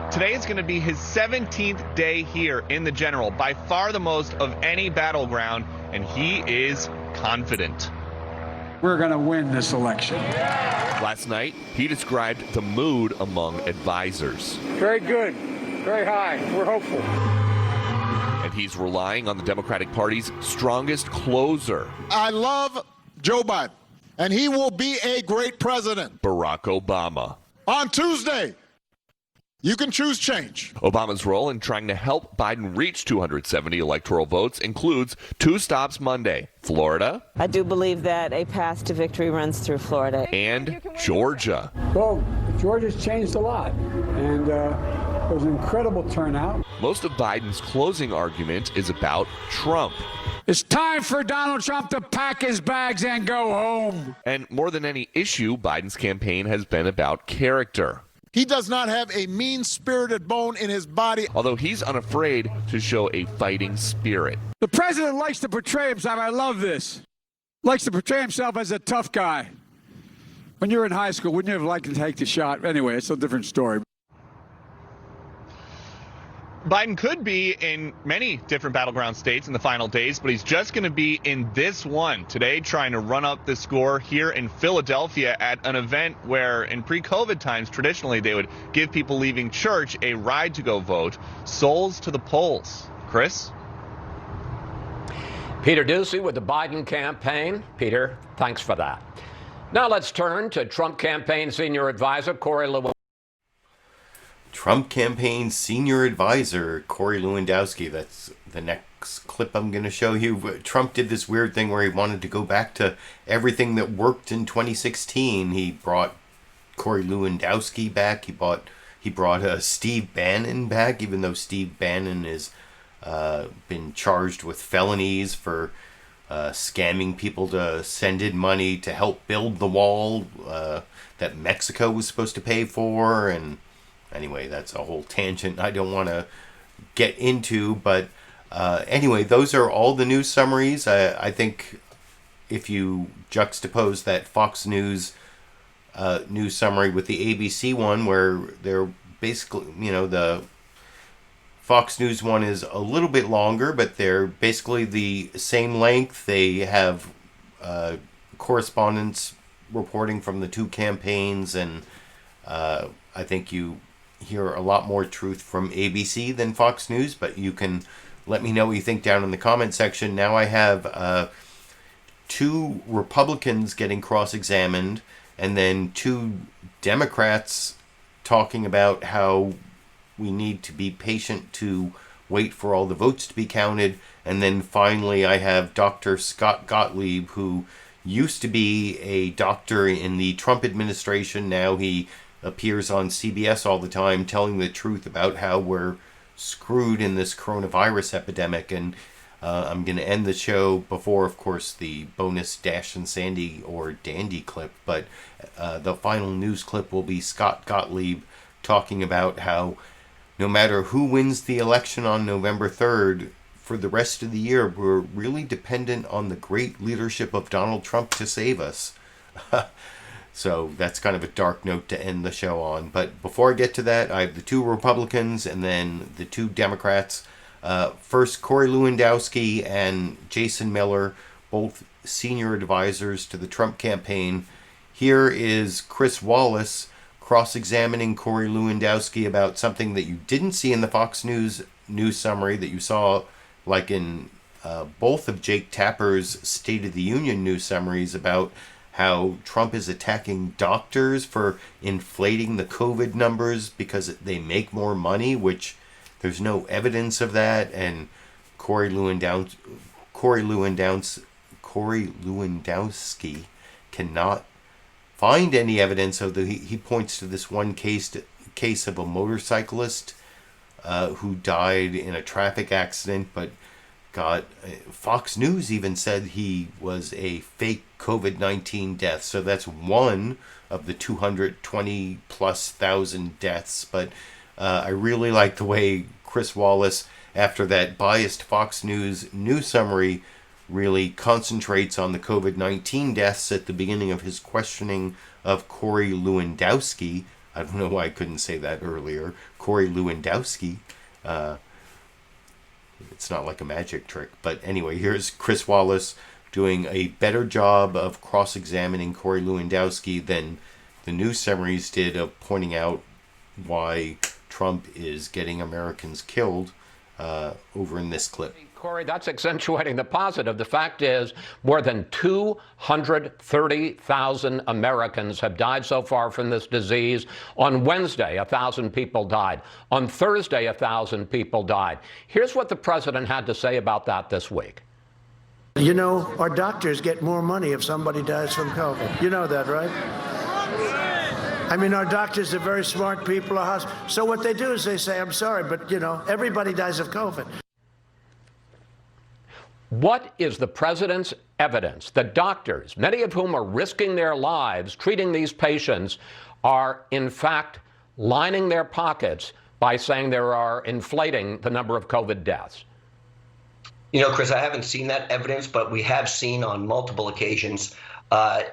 Today is going to be his 17th day here in the General, by far the most of any battleground, and he is confident. We're going to win this election. Last night, he described the mood among advisors. Very good, very high. We're hopeful. And he's relying on the Democratic Party's strongest closer. I love Joe Biden, and he will be a great president. Barack Obama. On Tuesday, you can choose change. Obama's role in trying to help Biden reach 270 electoral votes includes 2 stops Monday, Florida. I do believe that a path to victory runs through Florida. And Georgia. Well, Georgia's changed a lot, and there was an incredible turnout. Most of Biden's closing argument is about Trump. It's time for Donald Trump to pack his bags and go home. And more than any issue, Biden's campaign has been about character. He does not have a mean-spirited bone in his body. Although he's unafraid to show a fighting spirit. The president likes to portray himself, I love this, likes to portray himself as a tough guy. When you were in high school, wouldn't you have liked to take the shot? Anyway, it's a different story. Biden could be in many different battleground states in the final days, but he's just going to be in this one today, trying to run up the score here in Philadelphia at an event where in pre-COVID times, traditionally, they would give people leaving church a ride to go vote. Souls to the polls. Chris? Peter Doocy with the Biden campaign. Peter, thanks for that. Now let's turn to Trump campaign senior advisor Corey Lewandowski. Trump campaign senior advisor Corey Lewandowski. That's the next clip I'm going to show you. Trump did this weird thing where he wanted to go back to everything that worked in 2016. He brought Corey Lewandowski back. He brought Steve Bannon back, even though Steve Bannon has been charged with felonies for scamming people to send in money to help build the wall that Mexico was supposed to pay for. And anyway, that's a whole tangent I don't want to get into. But anyway, those are all the news summaries. I think if you juxtapose that Fox News news summary with the ABC one, where they're basically, the Fox News one is a little bit longer, but they're basically the same length. They have correspondents reporting from the two campaigns, and I think you hear a lot more truth from ABC than Fox News, but you can let me know what you think down in the comment section. Now I have 2 Republicans getting cross-examined, and then 2 Democrats talking about how we need to be patient to wait for all the votes to be counted. And then finally I have Dr. Scott Gottlieb, who used to be a doctor in the Trump administration. Now he appears on CBS all the time telling the truth about how we're screwed in this coronavirus epidemic. And I'm going to end the show before, of course, the bonus Dash and Sandy or Dandy clip. But the final news clip will be Scott Gottlieb talking about how no matter who wins the election on November 3rd, for the rest of the year, we're really dependent on the great leadership of Donald Trump to save us. So that's kind of a dark note to end the show on. But before I get to that, I have the 2 Republicans and then the 2 Democrats. First, Corey Lewandowski and Jason Miller, both senior advisors to the Trump campaign. Here is Chris Wallace cross-examining Corey Lewandowski about something that you didn't see in the Fox News summary, that you saw like in both of Jake Tapper's State of the Union news summaries, about how Trump is attacking doctors for inflating the COVID numbers because they make more money, which there's no evidence of that. And Corey Lewandowski cannot find any evidence of the. He points to this one case of a motorcyclist who died in a traffic accident, but Fox News even said he was a fake COVID-19 death. So that's one of the 220 plus thousand deaths. But I really like the way Chris Wallace, after that biased Fox News summary, really concentrates on the COVID-19 deaths at the beginning of his questioning of Corey Lewandowski. I don't know why I couldn't say that earlier. Corey Lewandowski. It's not like a magic trick. But anyway, here's Chris Wallace doing a better job of cross-examining Corey Lewandowski than the news summaries did of pointing out why Trump is getting Americans killed over in this clip. Corey, that's accentuating the positive. The fact is more than 230,000 Americans have died so far from this disease. On Wednesday, 1,000 people died. On Thursday, 1,000 people died. Here's what the president had to say about that this week. You know, our doctors get more money if somebody dies from COVID. You know that, right? I mean, our doctors are very smart people. So what they do is they say, I'm sorry, but, you know, everybody dies of COVID. What is the president's evidence that doctors, many of whom are risking their lives treating these patients, are in fact lining their pockets by saying they are inflating the number of COVID deaths? You know, Chris, I haven't seen that evidence, but we have seen on multiple occasions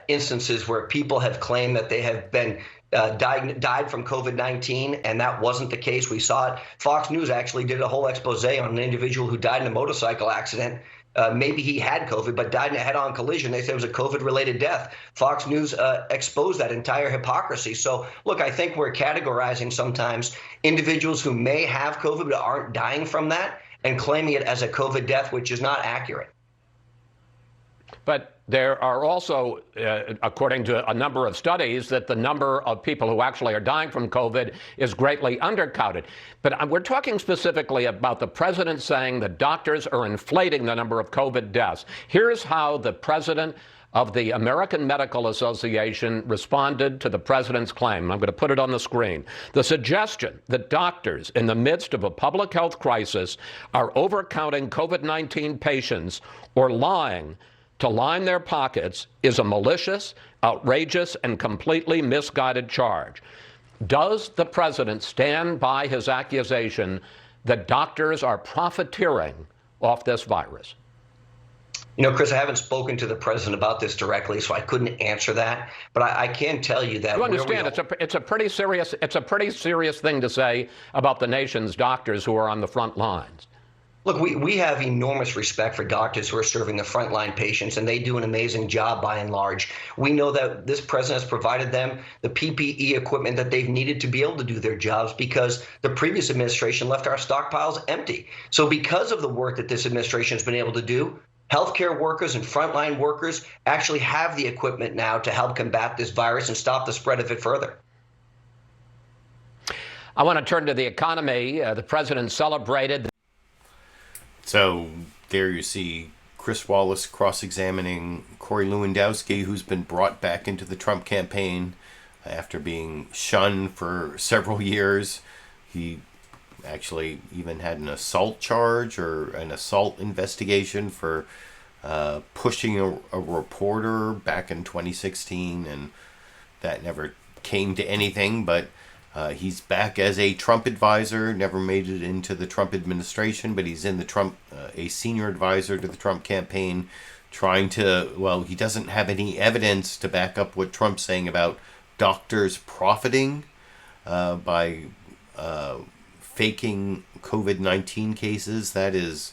instances where people have claimed that they have been died from COVID-19, and that wasn't the case. We saw it. Fox News actually did a whole expose on an individual who died in a motorcycle accident. Maybe he had COVID, but died in a head-on collision. They said it was a COVID-related death. Fox News exposed that entire hypocrisy. So, look, I think we're categorizing sometimes individuals who may have COVID but aren't dying from that and claiming it as a COVID death, which is not accurate. But there are also, according to a number of studies, that the number of people who actually are dying from COVID is greatly undercounted. But we're talking specifically about the president saying that doctors are inflating the number of COVID deaths. Here's how the president of the American Medical Association responded to the president's claim. I'm going to put it on the screen. The suggestion that doctors in the midst of a public health crisis are overcounting COVID-19 patients or lying to line their pockets is a malicious, outrageous, and completely misguided charge. Does the president stand by his accusation that doctors are profiteering off this virus? You know, Chris, I haven't spoken to the president about this directly, so I couldn't answer that. But I can tell you that. You understand, it's a pretty serious thing to say about the nation's doctors who are on the front lines. Look, we have enormous respect for doctors who are serving the frontline patients, and they do an amazing job by and large. We know that this president has provided them the PPE equipment that they've needed to be able to do their jobs because the previous administration left our stockpiles empty. So because of the work that this administration has been able to do, healthcare workers and frontline workers actually have the equipment now to help combat this virus and stop the spread of it further. I want to turn to the economy. The president celebrated. So there you see Chris Wallace cross-examining Corey Lewandowski, who's been brought back into the Trump campaign after being shunned for several years. He actually even had an assault charge or an assault investigation for pushing a reporter back in 2016, and that never came to anything, but he's back as a Trump advisor, never made it into the Trump administration, but he's in the Trump, a senior advisor to the Trump campaign, trying to, well, he doesn't have any evidence to back up what Trump's saying about doctors profiting by faking COVID-19 cases. That is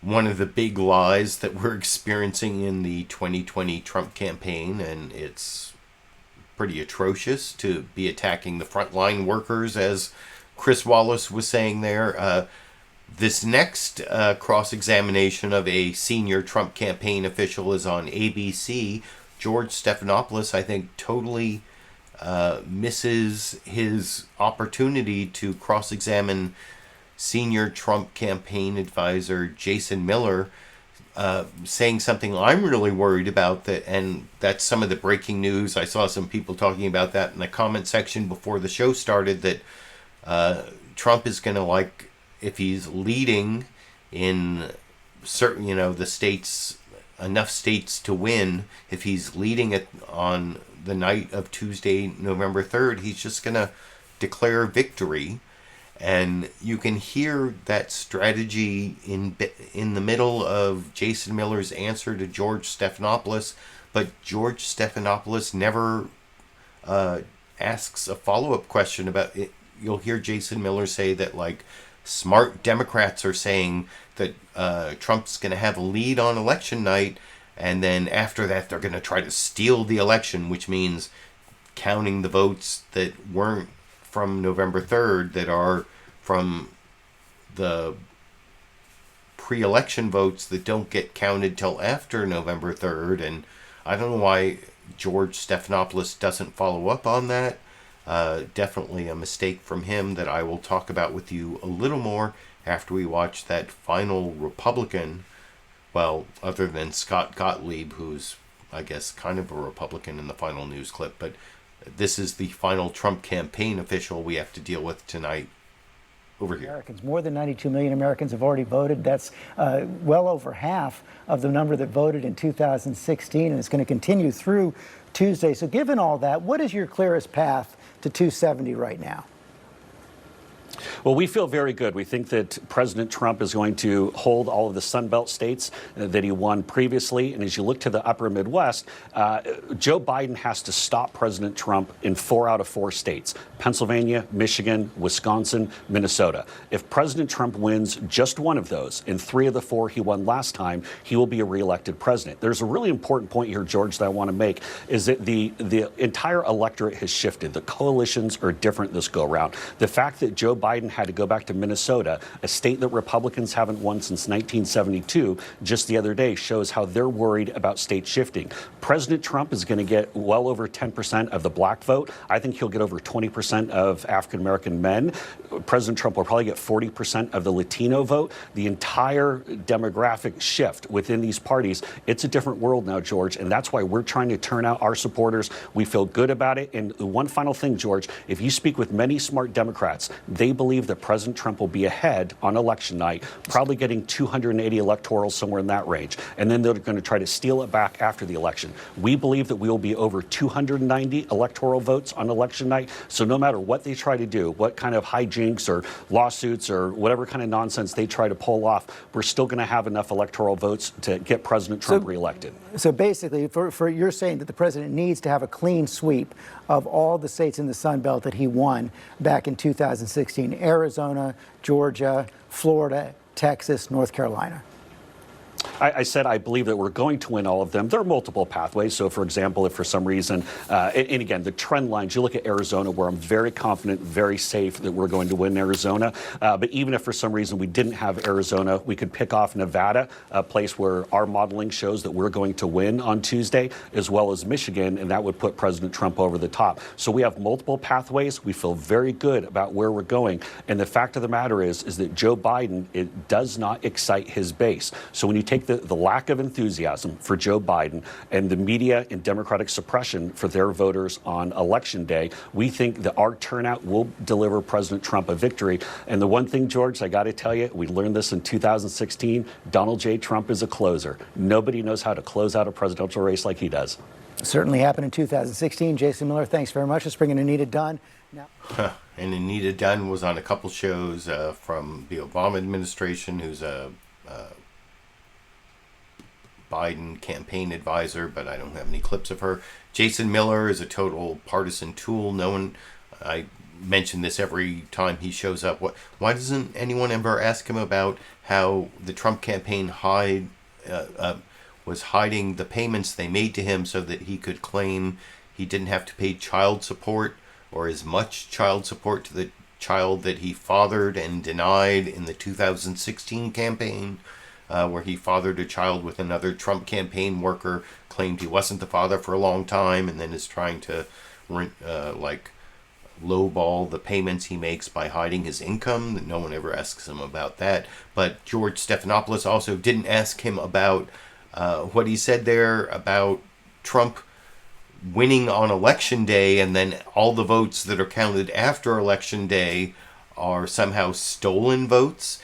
one of the big lies that we're experiencing in the 2020 Trump campaign, and it's pretty atrocious to be attacking the frontline workers, as Chris Wallace was saying there. This next cross-examination of a senior Trump campaign official is on ABC. George Stephanopoulos, I think, totally misses his opportunity to cross-examine senior Trump campaign advisor Jason Miller, saying something I'm really worried about, that, and that's some of the breaking news. I saw some people talking about that in the comment section before the show started, that Trump is going to, like, if he's leading in certain, the states, enough states to win. If he's leading it on the night of Tuesday, November 3rd, he's just going to declare victory. And you can hear that strategy in the middle of Jason Miller's answer to George Stephanopoulos, but George Stephanopoulos never asks a follow-up question about it. You'll hear Jason Miller say that, like, smart Democrats are saying that Trump's going to have a lead on election night, and then after that they're going to try to steal the election, which means counting the votes that weren't from November 3rd, that are from the pre-election votes that don't get counted till after November 3rd. And I don't know why George Stephanopoulos doesn't follow up on that. Definitely a mistake from him that I will talk about with you a little more after we watch that final Republican, well, other than Scott Gottlieb, who's, I guess, kind of a Republican in the final news clip. But this is the final Trump campaign official we have to deal with tonight. Over here. Americans, more than 92 million Americans have already voted. That's well over half of the number that voted in 2016, and it's going to continue through Tuesday. So given all that, what is your clearest path to 270 right now? Well, we feel very good. We think that President Trump is going to hold all of the Sun Belt states that he won previously. And as you look to the upper Midwest, Joe Biden has to stop President Trump in 4 out of 4 states: Pennsylvania, Michigan, Wisconsin, Minnesota. If President Trump wins just one of those in 3 of the 4 he won last time, he will be a reelected president. There's a really important point here, George, that I want to make, is that the entire electorate has shifted. The coalitions are different this go around. The fact that Joe Biden had to go back to Minnesota, a state that Republicans haven't won since 1972, just the other day, shows how they're worried about state shifting. President Trump is going to get well over 10% of the black vote. I think he'll get over 20% of African-American men. President Trump will probably get 40% of the Latino vote. The entire demographic shift within these parties, it's a different world now, George, and that's why we're trying to turn out our supporters. We feel good about it. And one final thing, George, if you speak with many smart Democrats, they believe that President Trump will be ahead on election night, probably getting 280 electorals, somewhere in that range. And then they're going to try to steal it back after the election. We believe that we will be over 290 electoral votes on election night. So no matter what they try to do, what kind of hijinks or lawsuits or whatever kind of nonsense they try to pull off, we're still going to have enough electoral votes to get President Trump reelected. So basically, for you're saying that the president needs to have a clean sweep of all the states in the Sun Belt that he won back in 2016: Arizona, Georgia, Florida, Texas, North Carolina. I said I believe that we're going to win all of them. There are multiple pathways. So, for example, if for some reason, and again, the trend lines, you look at Arizona, where I'm very confident, very safe that we're going to win Arizona. But even if for some reason we didn't have Arizona, we could pick off Nevada, a place where our modeling shows that we're going to win on Tuesday, as well as Michigan, and that would put President Trump over the top. So we have multiple pathways. We feel very good about where we're going. And the fact of the matter is that Joe Biden, it does not excite his base. So when you take the lack of enthusiasm for Joe Biden and the media and Democratic suppression for their voters on Election Day, we think that our turnout will deliver President Trump a victory. And the one thing, George, I got to tell you, we learned this in 2016, Donald J. Trump is a closer. Nobody knows how to close out a presidential race like he does. Certainly happened in 2016. Jason Miller, thanks very much. Let's bring in Anita Dunn. Now. And Anita Dunn was on a couple shows from the Obama administration, who's a Biden campaign advisor, but I don't have any clips of her. Jason Miller is a total partisan tool. I mention this every time he shows up. Why doesn't anyone ever ask him about how the Trump campaign was hiding the payments they made to him so that he could claim he didn't have to pay child support, or as much child support, to the child that he fathered and denied in the 2016 campaign? Where he fathered a child with another Trump campaign worker, claimed he wasn't the father for a long time, and then is trying to lowball the payments he makes by hiding his income. No one ever asks him about that. But George Stephanopoulos also didn't ask him about what he said there about Trump winning on Election Day, and then all the votes that are counted after Election Day are somehow stolen votes.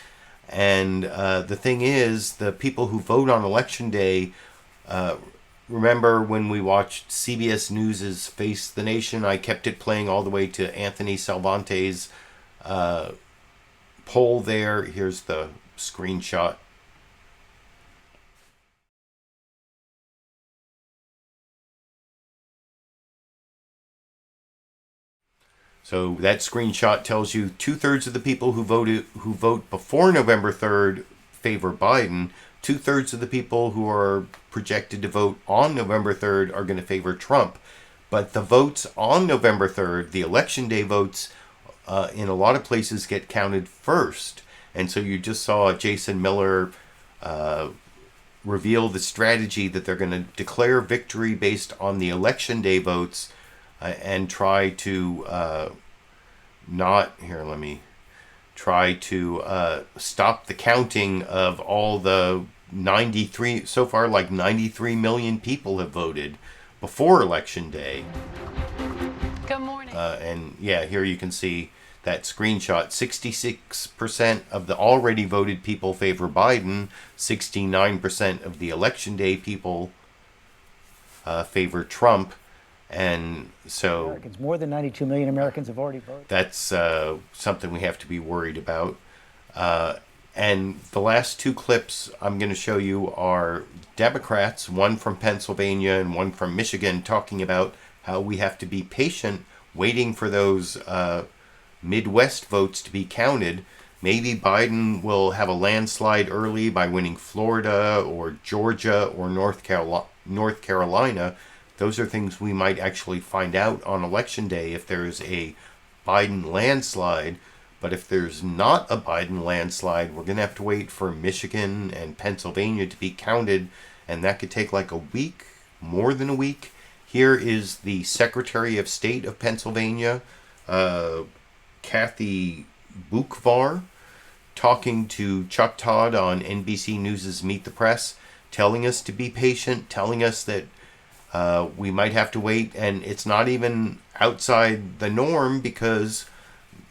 And the thing is, the people who vote on Election Day, remember when we watched CBS News' Face the Nation? I kept it playing all the way to Anthony Salvante's poll there. Here's the screenshot. So that screenshot tells you 2/3 of the people who vote before November 3rd favor Biden. 2/3 of the people who are projected to vote on November 3rd are going to favor Trump. But the votes on November 3rd, the Election Day votes, in a lot of places get counted first. And so you just saw Jason Miller reveal the strategy that they're going to declare victory based on the Election Day votes and try to stop the counting of all the 93, so far like 93 million people have voted before Election Day. Good morning. And yeah, here you can see that screenshot. 66% of the already voted people favor Biden. 69% of the Election Day people favor Trump. And so Americans, more than 92 million Americans have already voted. That's something we have to be worried about. And the last two clips I'm going to show you are Democrats, one from Pennsylvania and one from Michigan, talking about how we have to be patient waiting for those Midwest votes to be counted. Maybe Biden will have a landslide early by winning Florida or Georgia or North Carolina. Those are things we might actually find out on Election Day if there's a Biden landslide. But if there's not a Biden landslide, we're going to have to wait for Michigan and Pennsylvania to be counted. And that could take like a week, more than a week. Here is the Secretary of State of Pennsylvania, Kathy Boockvar, talking to Chuck Todd on NBC News' Meet the Press, telling us to be patient, telling us that we might have to wait, and it's not even outside the norm because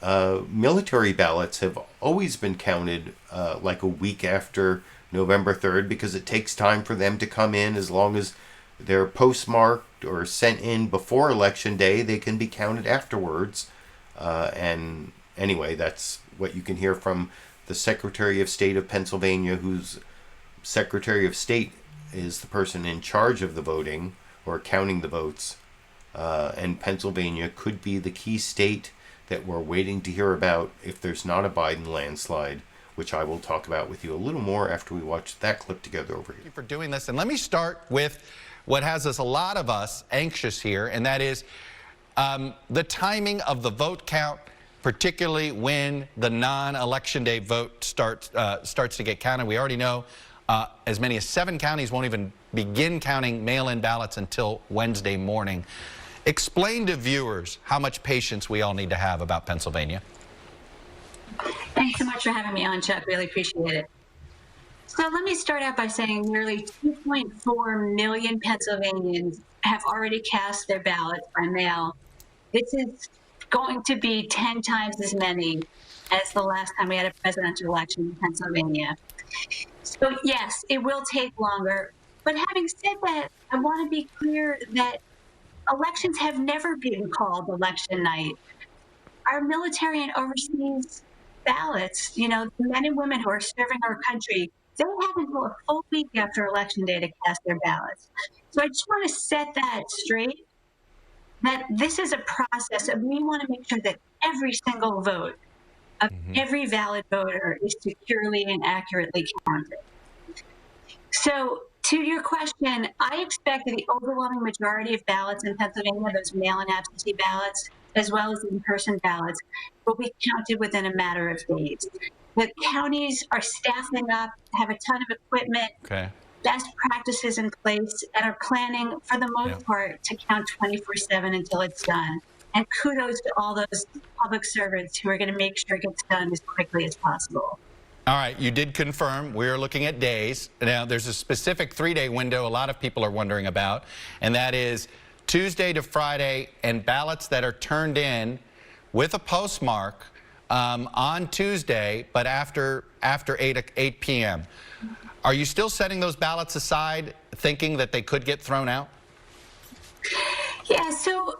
military ballots have always been counted like a week after November 3rd because it takes time for them to come in. As long as they're postmarked or sent in before Election Day, they can be counted afterwards. And anyway, that's what you can hear from the Secretary of State of Pennsylvania, whose Secretary of State is the person in charge of the voting or counting the votes. And Pennsylvania could be the key state that we're waiting to hear about if there's not a Biden landslide, which I will talk about with you a little more after we watch that clip together over here. Thank you for doing this. And let me start with what has a lot of us anxious here, and that is the timing of the vote count, particularly when the non-election day vote starts to get counted. We already know as many as 7 counties won't even begin counting mail-in ballots until Wednesday morning. Explain to viewers how much patience we all need to have about Pennsylvania. Thanks so much for having me on, Chuck. Really appreciate it. So let me start out by saying nearly 2.4 million Pennsylvanians have already cast their ballots by mail. This is going to be 10 times as many as the last time we had a presidential election in Pennsylvania. So yes, it will take longer. But having said that, I want to be clear that elections have never been called election night. Our military and overseas ballots, you know, the men and women who are serving our country, they have until a full week after Election Day to cast their ballots. So I just want to set that straight, that this is a process that we want to make sure that every single vote of every valid voter is securely and accurately counted. So to your question, I expect that the overwhelming majority of ballots in Pennsylvania, those mail-in absentee ballots, as well as in-person ballots, will be counted within a matter of days. The counties are staffing up, have a ton of equipment, best practices in place, and are planning, for the most part, to count 24/7 until it's done. And kudos to all those public servants who are going to make sure it gets done as quickly as possible. All right, you did confirm we're looking at days. Now, there's a specific 3-day window a lot of people are wondering about, and that is Tuesday to Friday, and ballots that are turned in with a postmark on Tuesday, but after 8 p.m. Are you still setting those ballots aside, thinking that they could get thrown out? Yeah, so,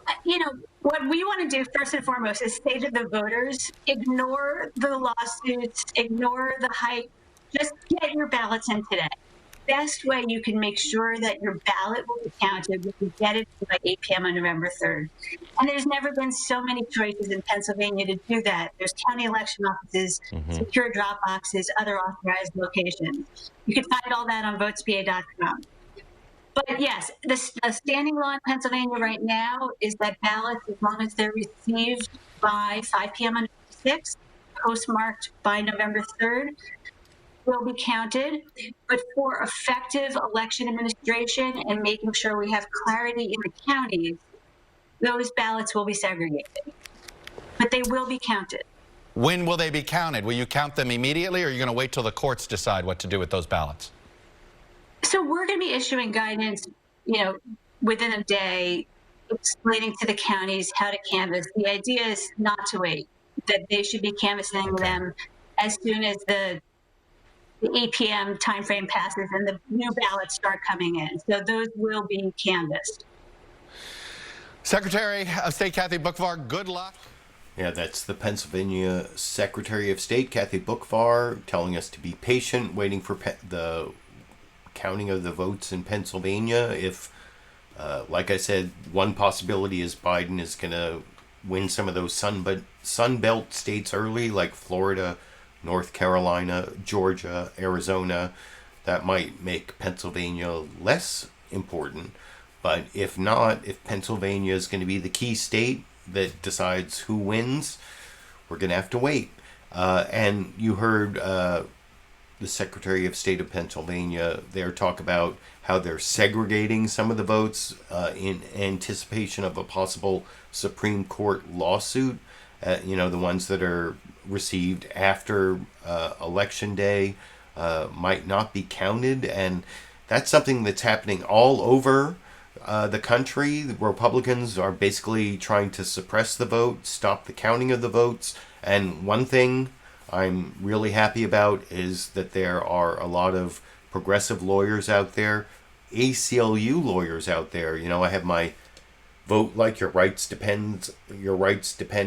what we want to do first and foremost is say to the voters, ignore the lawsuits, ignore the hype, just get your ballots in today. Best way you can make sure that your ballot will be counted when you get it by 8 p.m. on November 3rd. And there's never been so many choices in Pennsylvania to do that. There's county election offices, secure drop boxes, other authorized locations. You can find all that on votespa.com. But yes, the standing law in Pennsylvania right now is that ballots, as long as they're received by 5 p.m. on November 6th, postmarked by November 3rd, will be counted. But for effective election administration and making sure we have clarity in the counties, those ballots will be segregated. But they will be counted. When will they be counted? Will you count them immediately, or are you going to wait till the courts decide what to do with those ballots? So we're going to be issuing guidance, within a day, explaining to the counties how to canvass. The idea is not to wait, that they should be canvassing them as soon as the 8 p.m. timeframe passes and the new ballots start coming in. So those will be canvassed. Secretary of State Kathy Boockvar, good luck. Yeah, that's the Pennsylvania Secretary of State, Kathy Boockvar, telling us to be patient, waiting for the counting of the votes in Pennsylvania. If, like I said, one possibility is Biden is going to win some of those Sun Belt states early, like Florida, North Carolina, Georgia, Arizona. That might make Pennsylvania less important. But if not, if Pennsylvania is going to be the key state that decides who wins, we're going to have to wait. And you heard the Secretary of State of Pennsylvania there talk about how they're segregating some of the votes in anticipation of a possible Supreme Court lawsuit. The ones that are received after Election Day might not be counted. And that's something that's happening all over the country. The Republicans are basically trying to suppress the vote, stop the counting of the votes. And one thing I'm really happy about is that there are a lot of progressive lawyers out there, ACLU lawyers out there. I have my Vote Like Your Rights Depend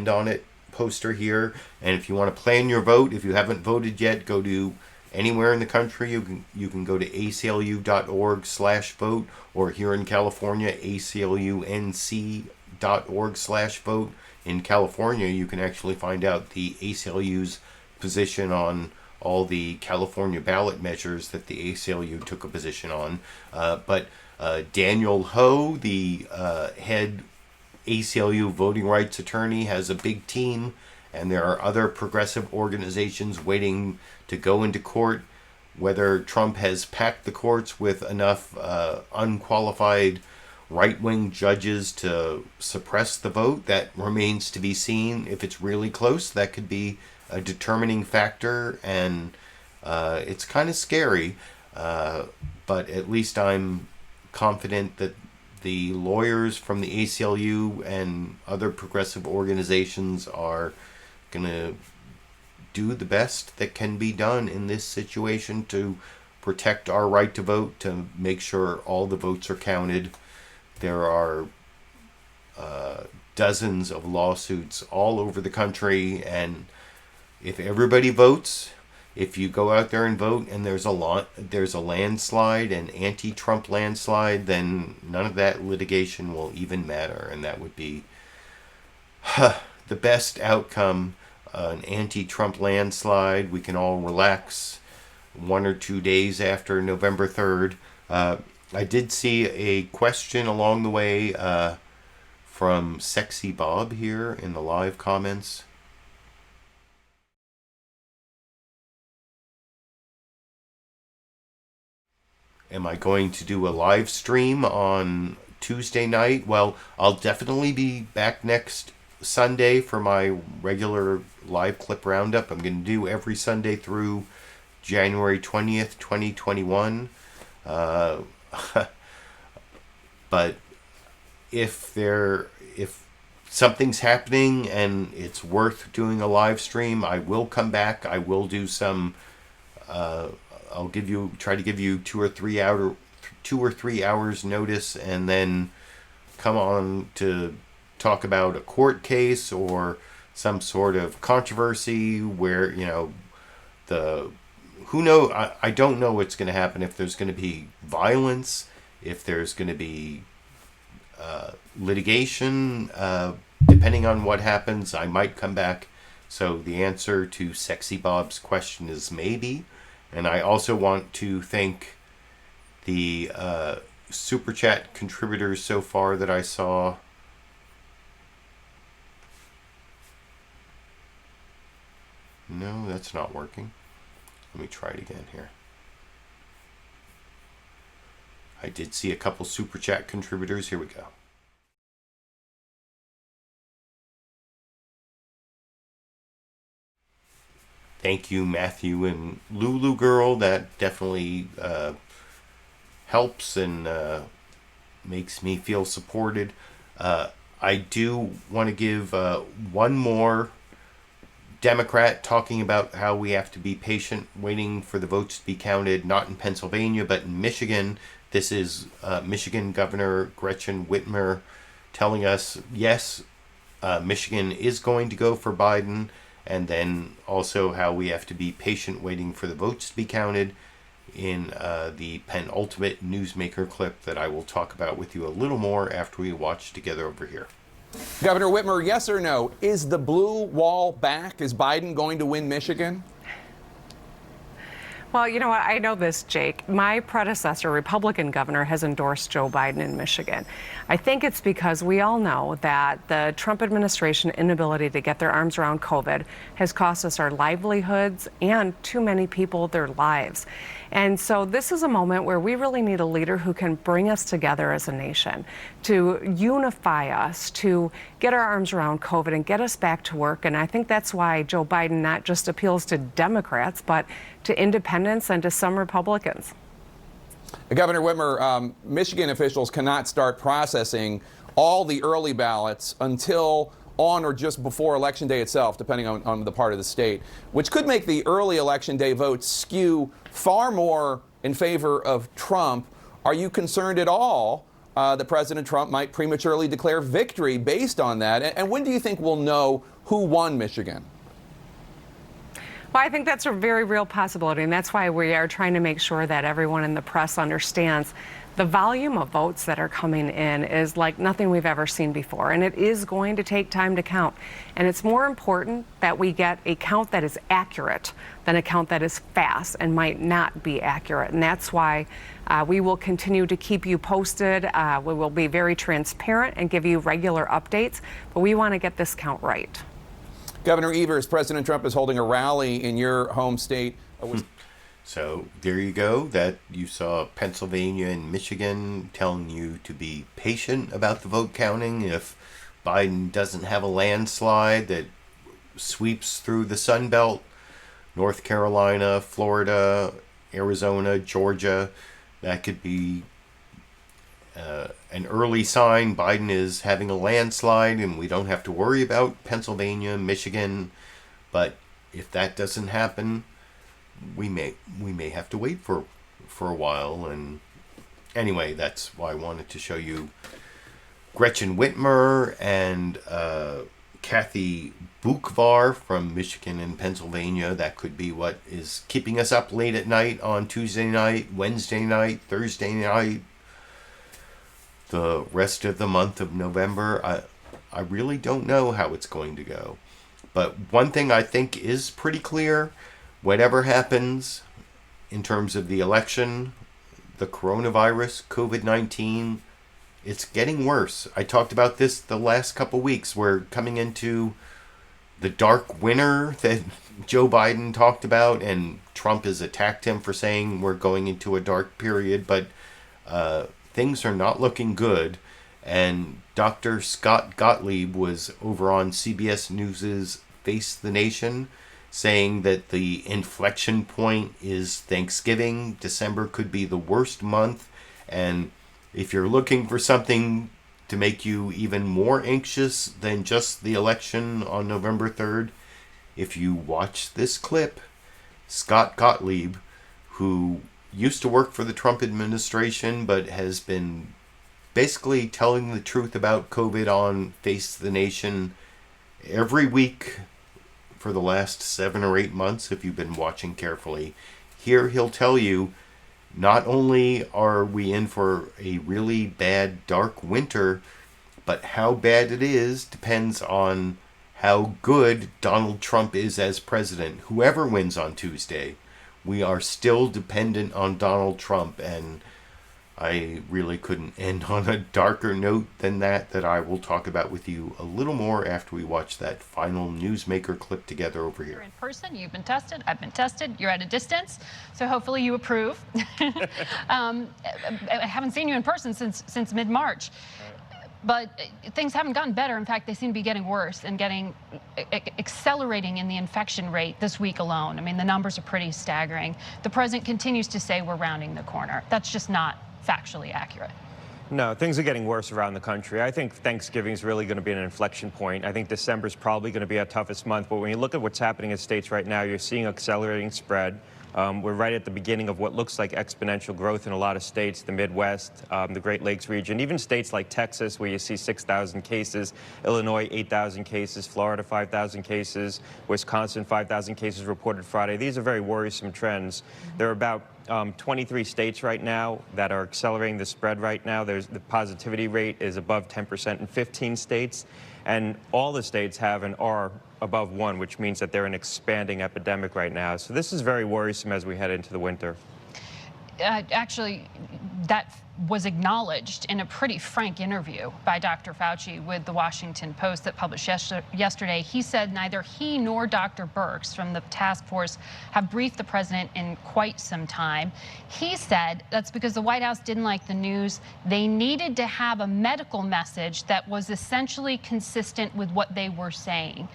on It poster here. And if you want to plan your vote, if you haven't voted yet, go to anywhere in the country. You can go to aclu.org/vote, or here in California, aclunc.org/vote. In California, you can actually find out the ACLU's position on all the California ballot measures that the ACLU took a position on. But Daniel Ho, the head ACLU voting rights attorney, has a big team, and there are other progressive organizations waiting to go into court. Whether Trump has packed the courts with enough unqualified right-wing judges to suppress the vote, that remains to be seen. If it's really close, that could be a determining factor, and it's kind of scary, but at least I'm confident that the lawyers from the ACLU and other progressive organizations are going to do the best that can be done in this situation to protect our right to vote, to make sure all the votes are counted. There are dozens of lawsuits all over the country, and if everybody votes, if you go out there and vote and there's a landslide, an anti-Trump landslide, then none of that litigation will even matter, and that would be the best outcome. An anti-Trump landslide, we can all relax 1 or 2 days after November 3rd. I did see a question along the way from Sexy Bob here in the live comments. Am I going to do a live stream on Tuesday night? Well, I'll definitely be back next Sunday for my regular live clip roundup. I'm going to do every Sunday through January 20th, 2021. But if something's happening and it's worth doing a live stream, I will come back. I will do some. I'll try to give you 2 or 3 hours notice, and then come on to talk about a court case or some sort of controversy where, I don't know what's going to happen, if there's going to be violence, if there's going to be litigation. Depending on what happens, I might come back. So the answer to Sexy Bob's question is maybe. And I also want to thank the Super Chat contributors so far that I saw. No, that's not working. Let me try it again here. I did see a couple Super Chat contributors. Here we go. Thank you, Matthew and Lulu Girl. That definitely helps and makes me feel supported. I do want to give one more Democrat talking about how we have to be patient, waiting for the votes to be counted, not in Pennsylvania, but in Michigan. This is Michigan Governor Gretchen Whitmer telling us, yes, Michigan is going to go for Biden, and then also how we have to be patient waiting for the votes to be counted in the penultimate newsmaker clip that I will talk about with you a little more after we watch together over here. Governor Whitmer, yes or no, is the blue wall back? Is Biden going to win Michigan? Well, you know what? I know this, Jake. My predecessor, Republican governor, has endorsed Joe Biden in Michigan. I think it's because we all know that the Trump administration inability to get their arms around COVID has cost us our livelihoods and too many people their lives. And so this is a moment where we really need a leader who can bring us together as a nation, to unify us, to get our arms around COVID and get us back to work. And I think that's why Joe Biden not just appeals to Democrats, but to independents and to some Republicans. Governor Whitmer, Michigan officials cannot start processing all the early ballots until on or just before Election Day itself, depending on the part of the state, which could make the early Election Day votes skew far more in favor of Trump. Are you concerned at all that President Trump might prematurely declare victory based on that? And when do you think we'll know who won Michigan? Well, I think that's a very real possibility, and that's why we are trying to make sure that everyone in the press understands the volume of votes that are coming in is like nothing we've ever seen before, and it is going to take time to count. And it's more important that we get a count that is accurate than a count that is fast and might not be accurate. And that's why we will continue to keep you posted. We will be very transparent and give you regular updates, but we want to get this count right. Governor Evers, President Trump is holding a rally in your home state. So there you go. That you saw Pennsylvania and Michigan telling you to be patient about the vote counting. If Biden doesn't have a landslide that sweeps through the Sun Belt, North Carolina, Florida, Arizona, Georgia, that could be an early sign Biden is having a landslide, and we don't have to worry about Pennsylvania, Michigan. But if that doesn't happen, we may have to wait for a while. And anyway, that's why I wanted to show you Gretchen Whitmer and Kathy Boockvar from Michigan and Pennsylvania. That could be what is keeping us up late at night on Tuesday night, Wednesday night, Thursday night, the rest of the month of November. I really don't know how it's going to go. But one thing I think is pretty clear: whatever happens in terms of the election, the coronavirus, COVID-19, it's getting worse. I talked about this the last couple weeks. We're coming into the dark winter that Joe Biden talked about, and Trump has attacked him for saying we're going into a dark period, but things are not looking good. And Dr. Scott Gottlieb was over on CBS News's Face the Nation, saying that the inflection point is Thanksgiving. December could be the worst month. And if you're looking for something to make you even more anxious than just the election on November 3rd? If you watch this clip, Scott Gottlieb, who used to work for the Trump administration but has been basically telling the truth about COVID on Face the Nation every week for the last 7 or 8 months, if you've been watching carefully. Here he'll tell you, not only are we in for a really bad, dark winter, but how bad it is depends on how good Donald Trump is as president. Whoever wins on Tuesday, we are still dependent on Donald Trump, and I really couldn't end on a darker note than that I will talk about with you a little more after we watch that final newsmaker clip together over here. You're in person, you've been tested, I've been tested, you're at a distance, so hopefully you approve. I haven't seen you in person since mid-March. But things haven't gotten better. In fact, they seem to be getting worse and accelerating in the infection rate this week alone. I mean, the numbers are pretty staggering. The president continues to say we're rounding the corner. That's just not factually accurate. No, things are getting worse around the country. I think Thanksgiving is really going to be an inflection point. I think December is probably going to be our toughest month. But when you look at what's happening in states right now, you're seeing accelerating spread. We're right at the beginning of what looks like exponential growth in a lot of states, the Midwest, the Great Lakes region, even states like Texas, where you see 6,000 cases, Illinois, 8,000 cases, Florida, 5,000 cases, Wisconsin, 5,000 cases reported Friday. These are very worrisome trends. There are about 23 states right now that are accelerating the spread right now. The positivity rate is above 10% in 15 states, and all the states have an R above 1, which means that they're an expanding epidemic right now. So this is very worrisome as we head into the winter. Actually, that was acknowledged in a pretty frank interview by Dr. Fauci with the Washington Post that published yesterday. He said neither he nor Dr. Birx from the task force have briefed the president in quite some time. He said that's because the White House didn't like the news. They needed to have a medical message that was essentially consistent with what they were saying.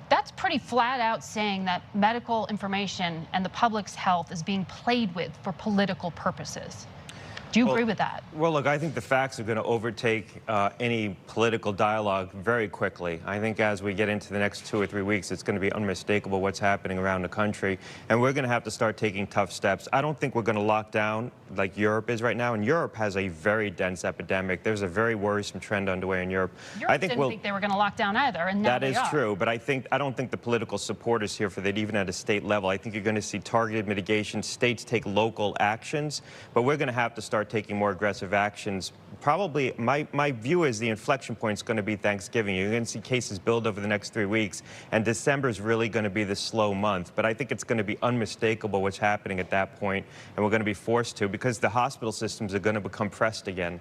That's pretty flat out saying that medical information and the public's health is being played with for political purposes. Do you agree with that? Well, look, I think the facts are going to overtake any political dialogue very quickly. I think as we get into the next 2 or 3 weeks, it's going to be unmistakable what's happening around the country, and we're going to have to start taking tough steps. I don't think we're going to lock down like Europe is right now, and Europe has a very dense epidemic. There's a very worrisome trend underway in Europe. Europe didn't think they were going to lock down either, and now they are. That is true, but I don't think the political support is here for that, even at a state level. I think you're going to see targeted mitigation. States take local actions, but we're going to have to start taking more aggressive actions. Probably, my view is the inflection point is going to be Thanksgiving. You're going to see cases build over the next 3 weeks, and December is really going to be the slow month. But I think it's going to be unmistakable what's happening at that point, and we're going to be forced to, because the hospital systems are going to become pressed again.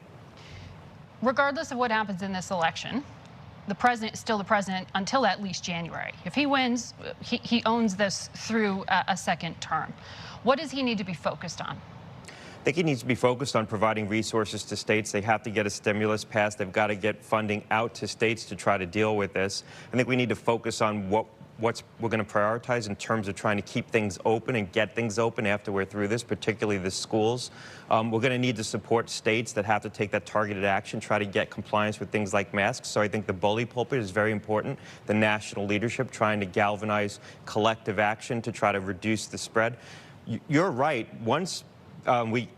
Regardless of what happens in this election, the president is still the president until at least January. If he wins, he owns this through a second term. What does he need to be focused on? I think he needs to be focused on providing resources to states. They have to get a stimulus passed. They've got to get funding out to states to try to deal with this. I think we need to focus on what we're going to prioritize in terms of trying to keep things open and get things open after we're through this, particularly the schools. We're going to need to support states that have to take that targeted action, try to get compliance with things like masks. So I think the bully pulpit is very important. The national leadership trying to galvanize collective action to try to reduce the spread. You're right. Once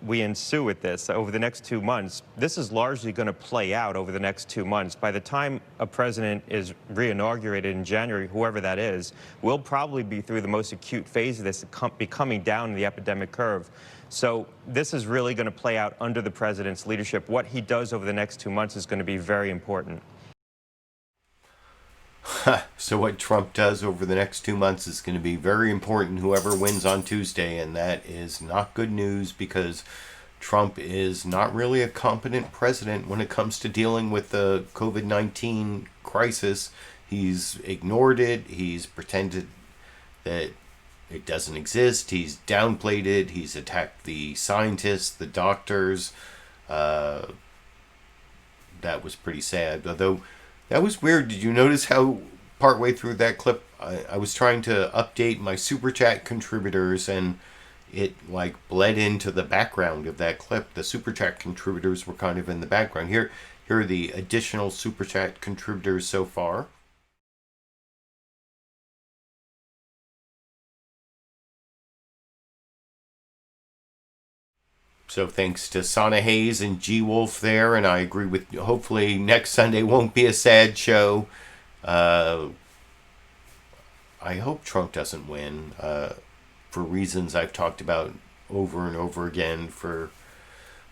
we ensue with this over the next 2 months, this is largely going to play out over the next 2 months. By the time a president is re-inaugurated in January, whoever that is, we'll probably be through the most acute phase of this, be coming down the epidemic curve. So this is really going to play out under the president's leadership. What he does over the next 2 months is going to be very important. So what Trump does over the next 2 months is going to be very important, whoever wins on Tuesday, and that is not good news, because Trump is not really a competent president when it comes to dealing with the COVID-19 crisis. He's ignored it. He's pretended that it doesn't exist. He's downplayed it. He's attacked the scientists, the doctors. That was pretty sad, although that was weird. Did you notice how partway through that clip, I was trying to update my Super Chat contributors, and it like bled into the background of that clip. The Super Chat contributors were kind of in the background. Here are the additional Super Chat contributors so far. So thanks to Sana Hayes and G Wolf there, and I agree with, hopefully next Sunday won't be a sad show. I hope Trump doesn't win, for reasons I've talked about over and over again for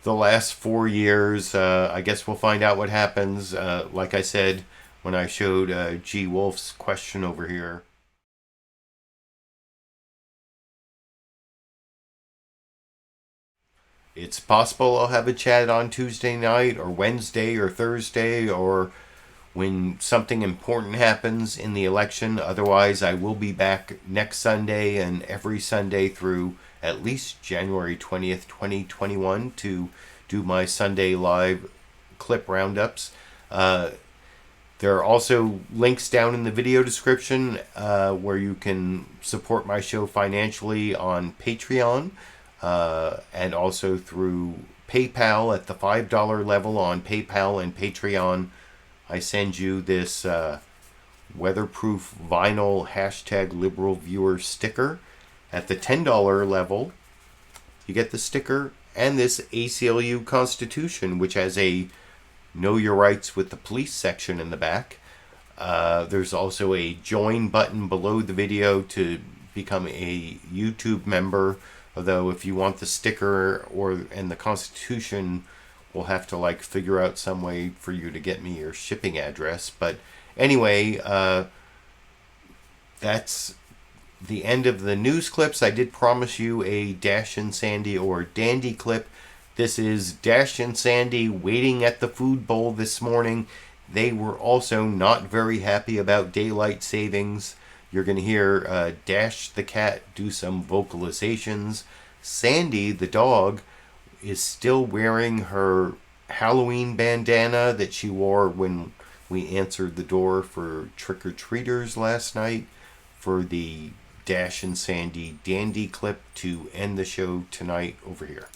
the last 4 years. I guess we'll find out what happens. Like I said when I showed G Wolf's question over here. It's possible I'll have a chat on Tuesday night or Wednesday or Thursday or when something important happens in the election. Otherwise, I will be back next Sunday and every Sunday through at least January 20th, 2021 to do my Sunday live clip roundups. There are also links down in the video description where you can support my show financially on Patreon. And also through PayPal at the $5 level on PayPal and Patreon. I send you this weatherproof vinyl #LiberalViewer sticker. At the $10 level, you get the sticker and this ACLU Constitution, which has a Know Your Rights with the Police section in the back. There's also a join button below the video to become a YouTube member. Although if you want the sticker and the Constitution, we'll have to like figure out some way for you to get me your shipping address. But anyway, that's the end of the news clips. I did promise you a Dash and Sandy or Dandy clip. This is Dash and Sandy waiting at the food bowl this morning. They were also not very happy about daylight savings. You're going to hear Dash the cat do some vocalizations. Sandy, the dog, is still wearing her Halloween bandana that she wore when we answered the door for trick-or-treaters last night for the Dash and Sandy Dandy clip to end the show tonight over here.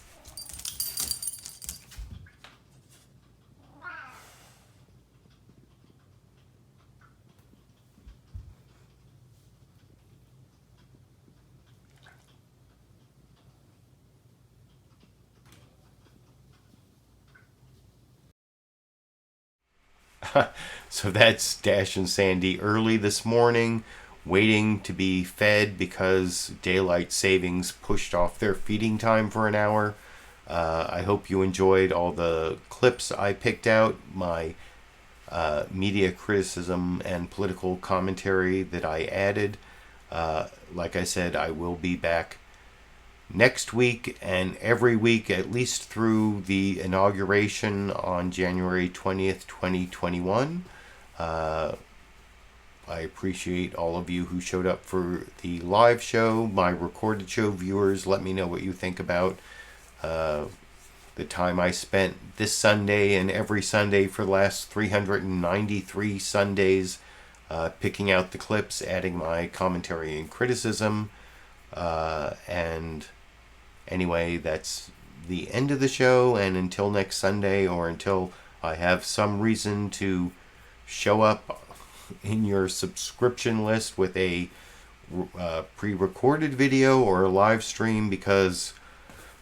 So that's Dash and Sandy early this morning, waiting to be fed because daylight savings pushed off their feeding time for an hour. I hope you enjoyed all the clips I picked out, my media criticism and political commentary that I added. Like I said, I will be back next week and every week, at least through the inauguration on January 20th, 2021. I appreciate all of you who showed up for the live show. My recorded show viewers, let me know what you think about the time I spent this Sunday and every Sunday for the last 393 Sundays picking out the clips, adding my commentary and criticism. And anyway, that's the end of the show, and until next Sunday, or until I have some reason to show up in your subscription list with a pre-recorded video or a live stream because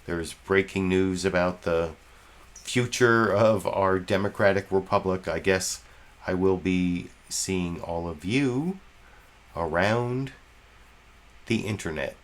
there's breaking news about the future of our democratic republic, I guess I will be seeing all of you around the internet.